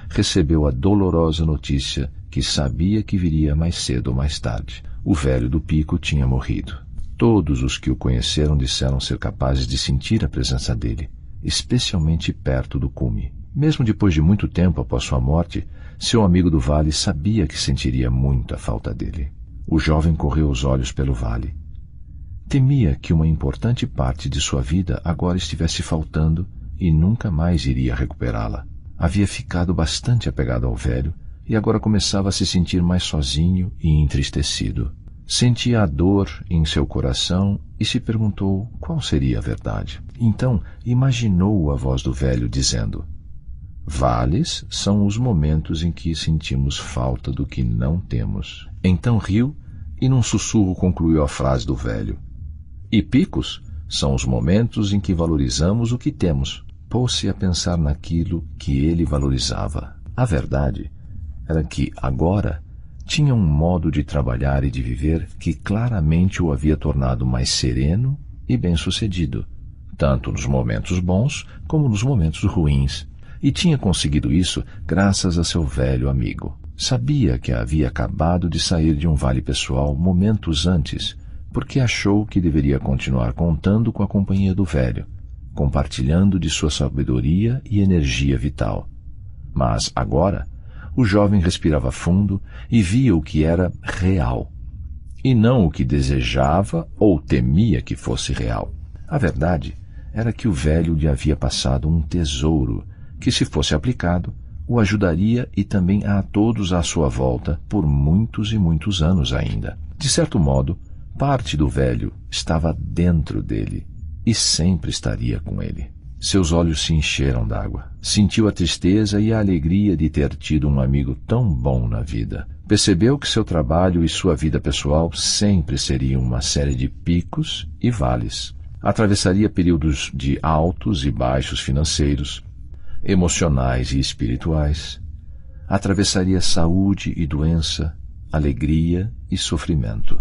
recebeu a dolorosa notícia que sabia que viria mais cedo ou mais tarde. O velho do pico tinha morrido. Todos os que o conheceram disseram ser capazes de sentir a presença dele, especialmente perto do cume. Mesmo depois de muito tempo após sua morte, seu amigo do vale sabia que sentiria muita falta dele. O jovem correu os olhos pelo vale. Temia que uma importante parte de sua vida agora estivesse faltando e nunca mais iria recuperá-la. Havia ficado bastante apegado ao velho e agora começava a se sentir mais sozinho e entristecido. Sentia a dor em seu coração e se perguntou qual seria a verdade. Então imaginou a voz do velho dizendo: vales são os momentos em que sentimos falta do que não temos. Então riu e num sussurro concluiu a frase do velho. E picos são os momentos em que valorizamos o que temos. Pôs-se a pensar naquilo que ele valorizava. A verdade era que, agora, tinha um modo de trabalhar e de viver que claramente o havia tornado mais sereno e bem-sucedido, tanto nos momentos bons como nos momentos ruins. E tinha conseguido isso graças a seu velho amigo. Sabia que havia acabado de sair de um vale pessoal momentos antes, porque achou que deveria continuar contando com a companhia do velho, compartilhando de sua sabedoria e energia vital. Mas, agora, o jovem respirava fundo e via o que era real, e não o que desejava ou temia que fosse real. A verdade era que o velho lhe havia passado um tesouro que, se fosse aplicado, o ajudaria e também a todos à sua volta por muitos e muitos anos ainda. De certo modo, parte do velho estava dentro dele e sempre estaria com ele. Seus olhos se encheram d'água. Sentiu a tristeza e a alegria de ter tido um amigo tão bom na vida. Percebeu que seu trabalho e sua vida pessoal sempre seriam uma série de picos e vales. Atravessaria períodos de altos e baixos financeiros, emocionais e espirituais. Atravessaria saúde e doença, alegria e sofrimento.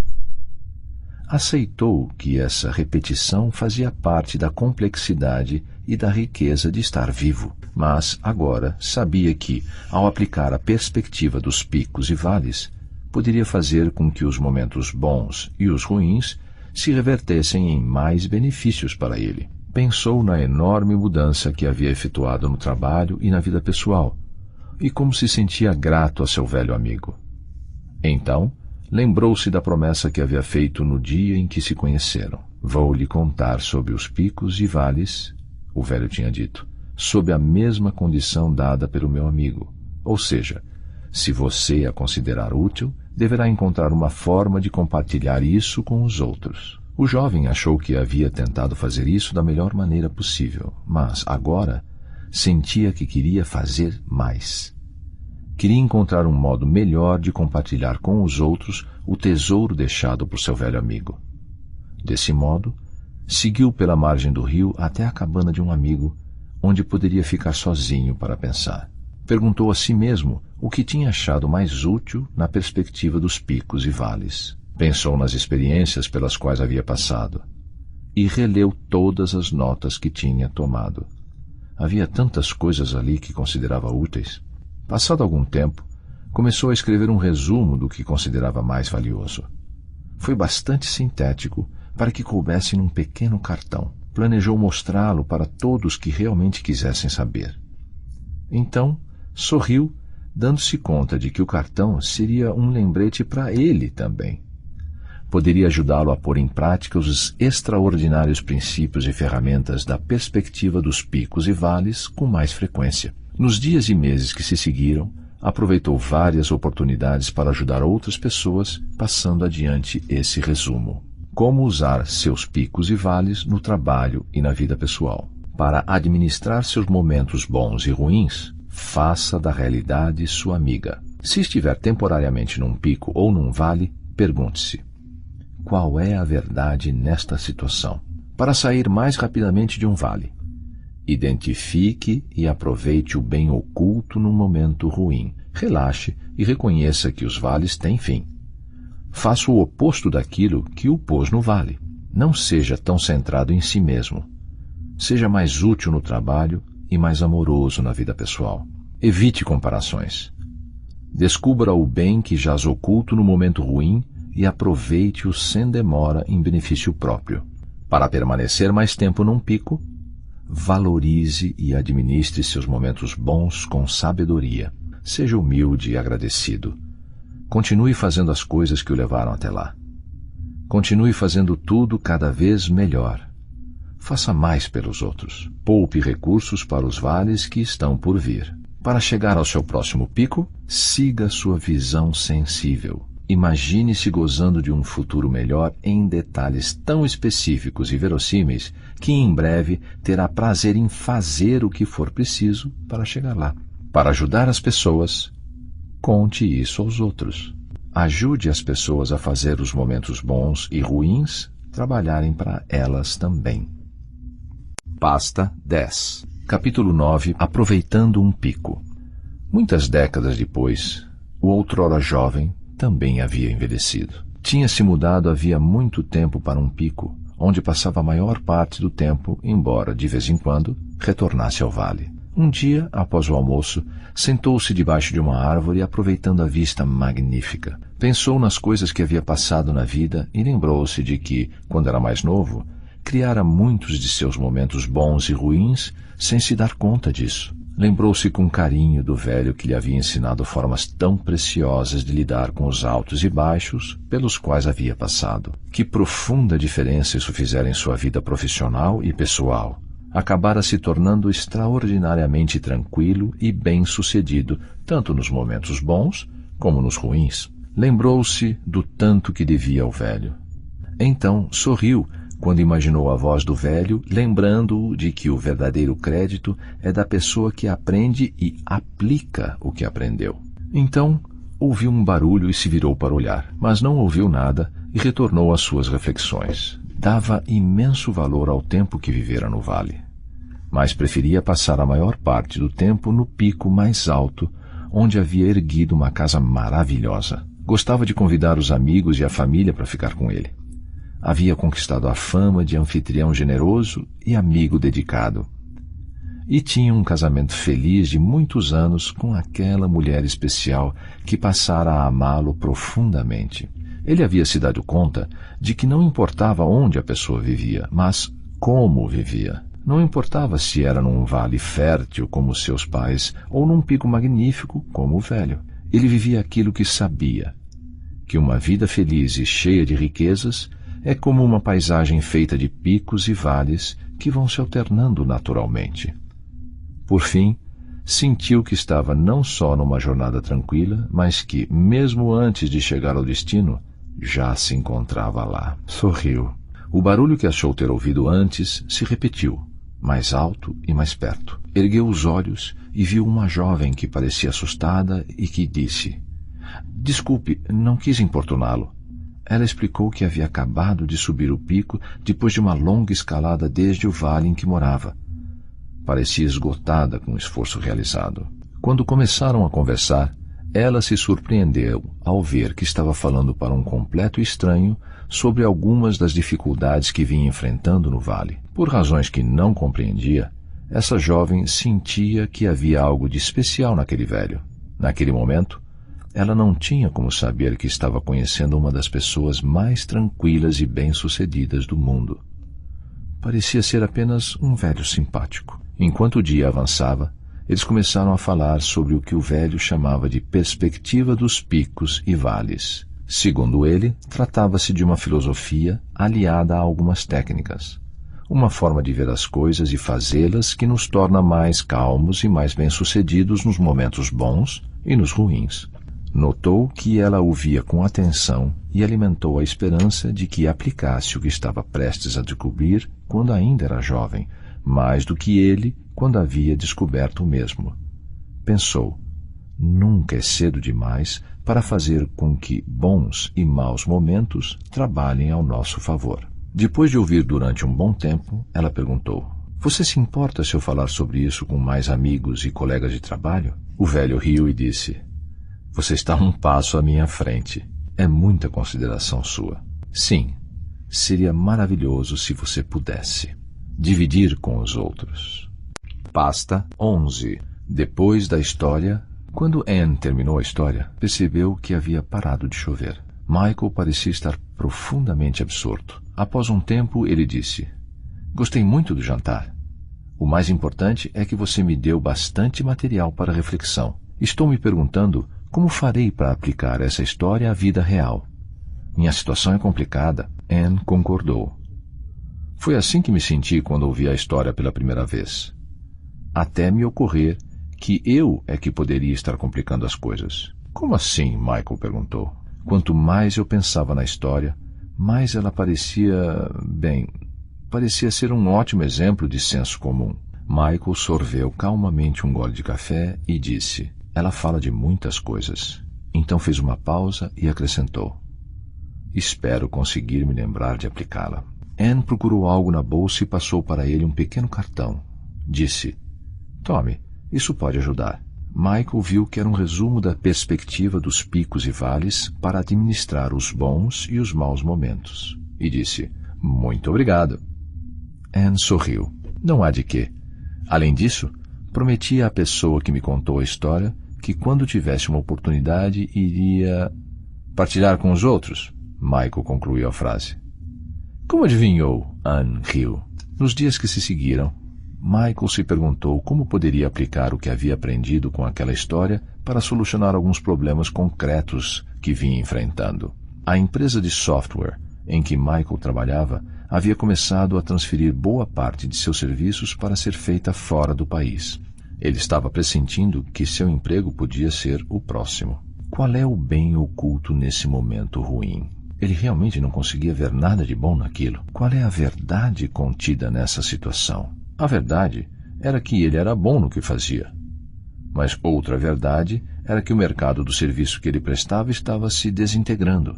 Aceitou que essa repetição fazia parte da complexidade e da riqueza de estar vivo, mas agora sabia que, ao aplicar a perspectiva dos picos e vales, poderia fazer com que os momentos bons e os ruins se revertessem em mais benefícios para ele. Pensou na enorme mudança que havia efetuado no trabalho e na vida pessoal, e como se sentia grato a seu velho amigo. Então, lembrou-se da promessa que havia feito no dia em que se conheceram. Vou lhe contar sobre os picos e vales, o velho tinha dito, sob a mesma condição dada pelo meu amigo. Ou seja, se você a considerar útil, deverá encontrar uma forma de compartilhar isso com os outros. O jovem achou que havia tentado fazer isso da melhor maneira possível, mas agora sentia que queria fazer mais. Queria encontrar um modo melhor de compartilhar com os outros o tesouro deixado por seu velho amigo. Desse modo, seguiu pela margem do rio até a cabana de um amigo, onde poderia ficar sozinho para pensar. Perguntou a si mesmo o que tinha achado mais útil na perspectiva dos picos e vales. Pensou nas experiências pelas quais havia passado e releu todas as notas que tinha tomado. Havia tantas coisas ali que considerava úteis. Passado algum tempo, começou a escrever um resumo do que considerava mais valioso. Foi bastante sintético para que coubesse num pequeno cartão. Planejou mostrá-lo para todos que realmente quisessem saber. Então, sorriu, dando-se conta de que o cartão seria um lembrete para ele também. Poderia ajudá-lo a pôr em prática os extraordinários princípios e ferramentas da perspectiva dos picos e vales com mais frequência. Nos dias e meses que se seguiram, aproveitou várias oportunidades para ajudar outras pessoas, passando adiante esse resumo. Como usar seus picos e vales no trabalho e na vida pessoal. Para administrar seus momentos bons e ruins, Faça da realidade sua amiga. Se estiver temporariamente num pico ou num vale, pergunte-se: qual é a verdade nesta situação? Para sair mais rapidamente de um vale, identifique e aproveite o bem oculto num momento ruim. Relaxe e reconheça que os vales têm fim. Faça o oposto daquilo que o pôs no vale. Não seja tão centrado em si mesmo. Seja mais útil no trabalho e mais amoroso na vida pessoal. Evite comparações. Descubra o bem que jaz oculto no momento ruim e aproveite-o sem demora em benefício próprio. Para permanecer mais tempo num pico, valorize e administre seus momentos bons com sabedoria. Seja humilde e agradecido. Continue fazendo as coisas que o levaram até lá. Continue fazendo tudo cada vez melhor. Faça mais pelos outros. Poupe recursos para os vales que estão por vir. Para chegar ao seu próximo pico, siga sua visão sensível. Imagine-se gozando de um futuro melhor em detalhes tão específicos e verossímeis que em breve terá prazer em fazer o que for preciso para chegar lá. Para ajudar as pessoas, conte isso aos outros. Ajude as pessoas a fazer os momentos bons e ruins trabalharem para elas também. Pasta 10. Capítulo 9. Aproveitando um pico. Muitas décadas depois, o outrora jovem também havia envelhecido. Tinha se mudado havia muito tempo para um pico, onde passava a maior parte do tempo, embora de vez em quando retornasse ao vale. Um dia, após o almoço, sentou-se debaixo de uma árvore aproveitando a vista magnífica. Pensou nas coisas que havia passado na vida e lembrou-se de que, quando era mais novo, criara muitos de seus momentos bons e ruins sem se dar conta disso. Lembrou-se com carinho do velho que lhe havia ensinado formas tão preciosas de lidar com os altos e baixos pelos quais havia passado. Que profunda diferença isso fizera em sua vida profissional e pessoal. Acabara se tornando extraordinariamente tranquilo e bem-sucedido, tanto nos momentos bons como nos ruins. Lembrou-se do tanto que devia ao velho. Então sorriu quando imaginou a voz do velho, lembrando-o de que o verdadeiro crédito é da pessoa que aprende e aplica o que aprendeu. Então ouviu um barulho e se virou para olhar, mas não ouviu nada e retornou às suas reflexões. Dava imenso valor ao tempo que vivera no vale, mas preferia passar a maior parte do tempo no pico mais alto, onde havia erguido uma casa maravilhosa. Gostava de convidar os amigos e a família para ficar com ele. Havia conquistado a fama de anfitrião generoso e amigo dedicado. E tinha um casamento feliz de muitos anos com aquela mulher especial que passara a amá-lo profundamente. Ele havia se dado conta de que não importava onde a pessoa vivia, mas como vivia. Não importava se era num vale fértil como seus pais ou num pico magnífico como o velho. Ele vivia aquilo que sabia, que uma vida feliz e cheia de riquezas é como uma paisagem feita de picos e vales que vão se alternando naturalmente. Por fim, sentiu que estava não só numa jornada tranquila, mas que, mesmo antes de chegar ao destino, já se encontrava lá. Sorriu. O barulho que achou ter ouvido antes se repetiu, mais alto e mais perto. Ergueu os olhos e viu uma jovem que parecia assustada e que disse: "Desculpe, não quis importuná-lo." Ela explicou que havia acabado de subir o pico depois de uma longa escalada desde o vale em que morava. Parecia esgotada com o esforço realizado. Quando começaram a conversar, ela se surpreendeu ao ver que estava falando para um completo estranho sobre algumas das dificuldades que vinha enfrentando no vale. Por razões que não compreendia, essa jovem sentia que havia algo de especial naquele velho. Naquele momento, ela não tinha como saber que estava conhecendo uma das pessoas mais tranquilas e bem-sucedidas do mundo. Parecia ser apenas um velho simpático. Enquanto o dia avançava, eles começaram a falar sobre o que o velho chamava de perspectiva dos picos e vales. Segundo ele, tratava-se de uma filosofia aliada a algumas técnicas, uma forma de ver as coisas e fazê-las que nos torna mais calmos e mais bem-sucedidos nos momentos bons e nos ruins. Notou que ela ouvia com atenção e alimentou a esperança de que aplicasse o que estava prestes a descobrir quando ainda era jovem, mais do que ele quando havia descoberto o mesmo. Pensou, nunca é cedo demais para fazer com que bons e maus momentos trabalhem ao nosso favor. Depois de ouvir durante um bom tempo, ela perguntou, você se importa se eu falar sobre isso com mais amigos e colegas de trabalho? O velho riu e disse, você está um passo à minha frente. É muita consideração sua. Sim, seria maravilhoso se você pudesse dividir com os outros. Pasta 11. Depois da história, quando Anne terminou a história, percebeu que havia parado de chover. Michael parecia estar profundamente absorto. Após um tempo, ele disse, gostei muito do jantar. O mais importante é que você me deu bastante material para reflexão. Estou me perguntando como farei para aplicar essa história à vida real. Minha situação é complicada. Anne concordou. Foi assim que me senti quando ouvi a história pela primeira vez. Até me ocorrer que eu é que poderia estar complicando as coisas. Como assim? Michael perguntou. Quanto mais eu pensava na história, mais ela parecia ser um ótimo exemplo de senso comum. Michael sorveu calmamente um gole de café e disse, ela fala de muitas coisas. Então fez uma pausa e acrescentou, espero conseguir me lembrar de aplicá-la. Anne procurou algo na bolsa e passou para ele um pequeno cartão. Disse, tome, isso pode ajudar. Michael viu que era um resumo da perspectiva dos picos e vales para administrar os bons e os maus momentos. E disse, muito obrigado. Anne sorriu. Não há de quê. Além disso, prometi à pessoa que me contou a história que quando tivesse uma oportunidade iria partilhar com os outros. Michael concluiu a frase. Como adivinhou? Anne riu. Nos dias que se seguiram, Michael se perguntou como poderia aplicar o que havia aprendido com aquela história para solucionar alguns problemas concretos que vinha enfrentando. A empresa de software em que Michael trabalhava havia começado a transferir boa parte de seus serviços para ser feita fora do país. Ele estava pressentindo que seu emprego podia ser o próximo. Qual é o bem oculto nesse momento ruim? Ele realmente não conseguia ver nada de bom naquilo. Qual é a verdade contida nessa situação? A verdade era que ele era bom no que fazia. Mas outra verdade era que o mercado do serviço que ele prestava estava se desintegrando.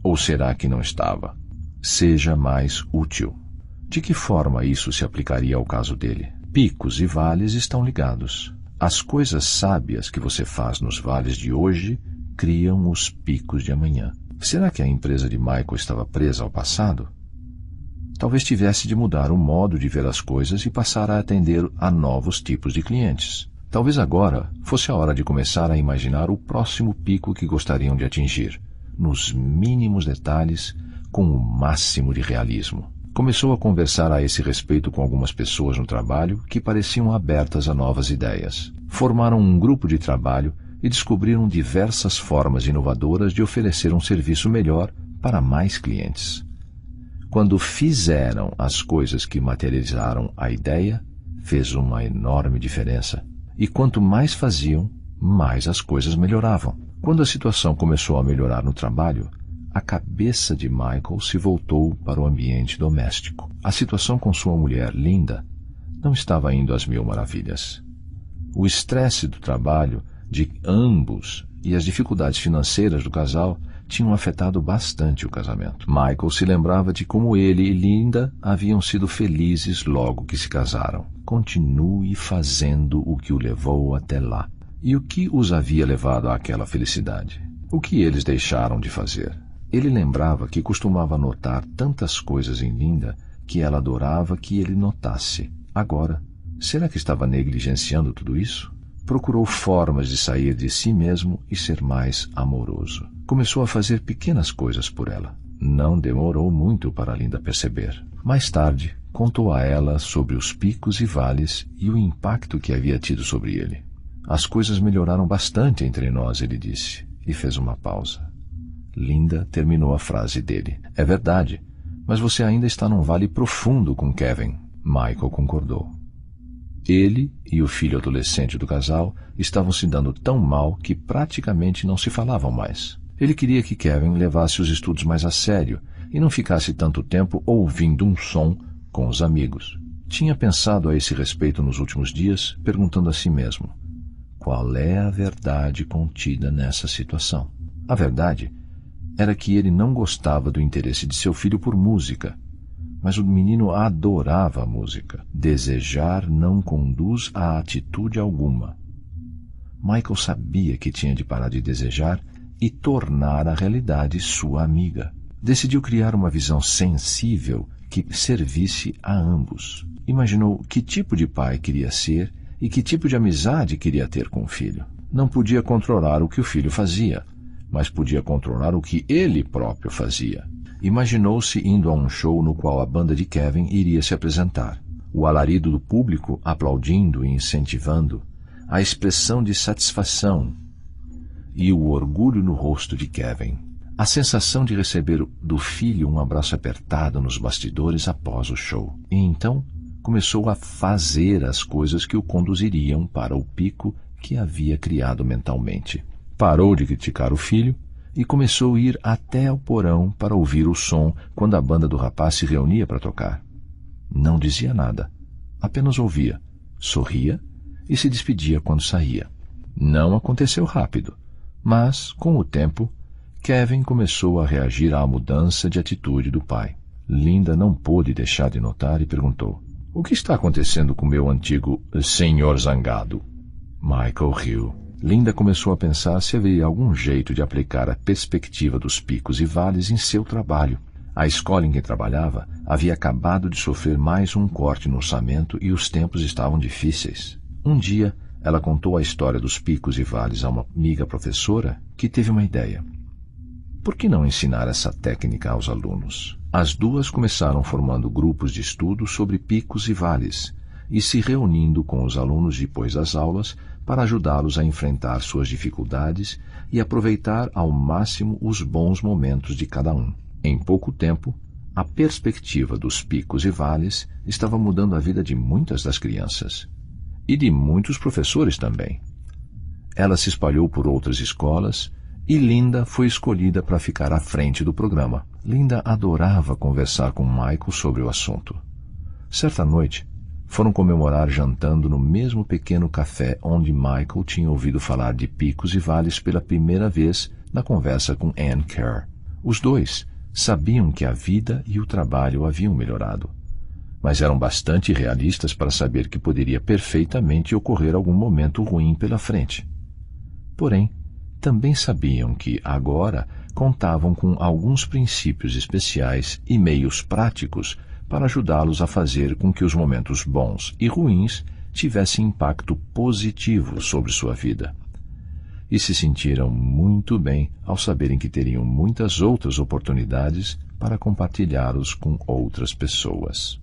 Ou será que não estava? Seja mais útil. De que forma isso se aplicaria ao caso dele? Picos e vales estão ligados. As coisas sábias que você faz nos vales de hoje criam os picos de amanhã. Será que a empresa de Michael estava presa ao passado? Talvez tivesse de mudar o modo de ver as coisas e passar a atender a novos tipos de clientes. Talvez agora fosse a hora de começar a imaginar o próximo pico que gostariam de atingir, nos mínimos detalhes, com o máximo de realismo. Começou a conversar a esse respeito com algumas pessoas no trabalho que pareciam abertas a novas ideias. Formaram um grupo de trabalho e descobriram diversas formas inovadoras de oferecer um serviço melhor para mais clientes. Quando fizeram as coisas que materializaram a ideia, fez uma enorme diferença. E quanto mais faziam, mais as coisas melhoravam. Quando a situação começou a melhorar no trabalho, a cabeça de Michael se voltou para o ambiente doméstico. A situação com sua mulher, Linda, não estava indo às mil maravilhas. O estresse do trabalho de ambos e as dificuldades financeiras do casal tinham afetado bastante o casamento. Michael se lembrava de como ele e Linda haviam sido felizes logo que se casaram. Continue fazendo o que o levou até lá. E o que os havia levado àquela felicidade? O que eles deixaram de fazer? Ele lembrava que costumava notar tantas coisas em Linda que ela adorava que ele notasse. Agora, será que estava negligenciando tudo isso? Procurou formas de sair de si mesmo e ser mais amoroso. Começou a fazer pequenas coisas por ela. Não demorou muito para Linda perceber. Mais tarde, contou a ela sobre os picos e vales e o impacto que havia tido sobre ele. As coisas melhoraram bastante entre nós, ele disse, e fez uma pausa. Linda terminou a frase dele. É verdade, mas você ainda está num vale profundo com Kevin. Michael concordou. Ele e o filho adolescente do casal estavam se dando tão mal que praticamente não se falavam mais. Ele queria que Kevin levasse os estudos mais a sério e não ficasse tanto tempo ouvindo um som com os amigos. Tinha pensado a esse respeito nos últimos dias, perguntando a si mesmo, qual é a verdade contida nessa situação. A verdade era que ele não gostava do interesse de seu filho por música, mas o menino adorava a música. Desejar não conduz a atitude alguma. Michael sabia que tinha de parar de desejar e tornar a realidade sua amiga. Decidiu criar uma visão sensível que servisse a ambos. Imaginou que tipo de pai queria ser e que tipo de amizade queria ter com o filho. Não podia controlar o que o filho fazia, mas podia controlar o que ele próprio fazia. Imaginou-se indo a um show no qual a banda de Kevin iria se apresentar. O alarido do público aplaudindo e incentivando, a expressão de satisfação e o orgulho no rosto de Kevin. A sensação de receber do filho um abraço apertado nos bastidores após o show. E então começou a fazer as coisas que o conduziriam para o pico que havia criado mentalmente. Parou de criticar o filho e começou a ir até o porão para ouvir o som quando a banda do rapaz se reunia para tocar. Não dizia nada, apenas ouvia, sorria e se despedia quando saía. Não aconteceu rápido, mas, com o tempo, Kevin começou a reagir à mudança de atitude do pai. Linda não pôde deixar de notar e perguntou: "O que está acontecendo com meu antigo senhor zangado?" Michael riu. Linda começou a pensar se haveria algum jeito de aplicar a perspectiva dos picos e vales em seu trabalho. A escola em que trabalhava havia acabado de sofrer mais um corte no orçamento e os tempos estavam difíceis. Um dia, ela contou a história dos picos e vales a uma amiga professora que teve uma ideia. Por que não ensinar essa técnica aos alunos? As duas começaram formando grupos de estudo sobre picos e vales e se reunindo com os alunos depois das aulas para ajudá-los a enfrentar suas dificuldades e aproveitar ao máximo os bons momentos de cada um. Em pouco tempo, a perspectiva dos picos e vales estava mudando a vida de muitas das crianças e de muitos professores também. Ela se espalhou por outras escolas e Linda foi escolhida para ficar à frente do programa. Linda adorava conversar com Michael sobre o assunto. Certa noite, foram comemorar jantando no mesmo pequeno café onde Michael tinha ouvido falar de picos e vales pela primeira vez na conversa com Ann Kerr. Os dois sabiam que a vida e o trabalho haviam melhorado, mas eram bastante realistas para saber que poderia perfeitamente ocorrer algum momento ruim pela frente. Porém, também sabiam que, agora, contavam com alguns princípios especiais e meios práticos para ajudá-los a fazer com que os momentos bons e ruins tivessem impacto positivo sobre sua vida. E se sentiram muito bem ao saberem que teriam muitas outras oportunidades para compartilhá-los com outras pessoas.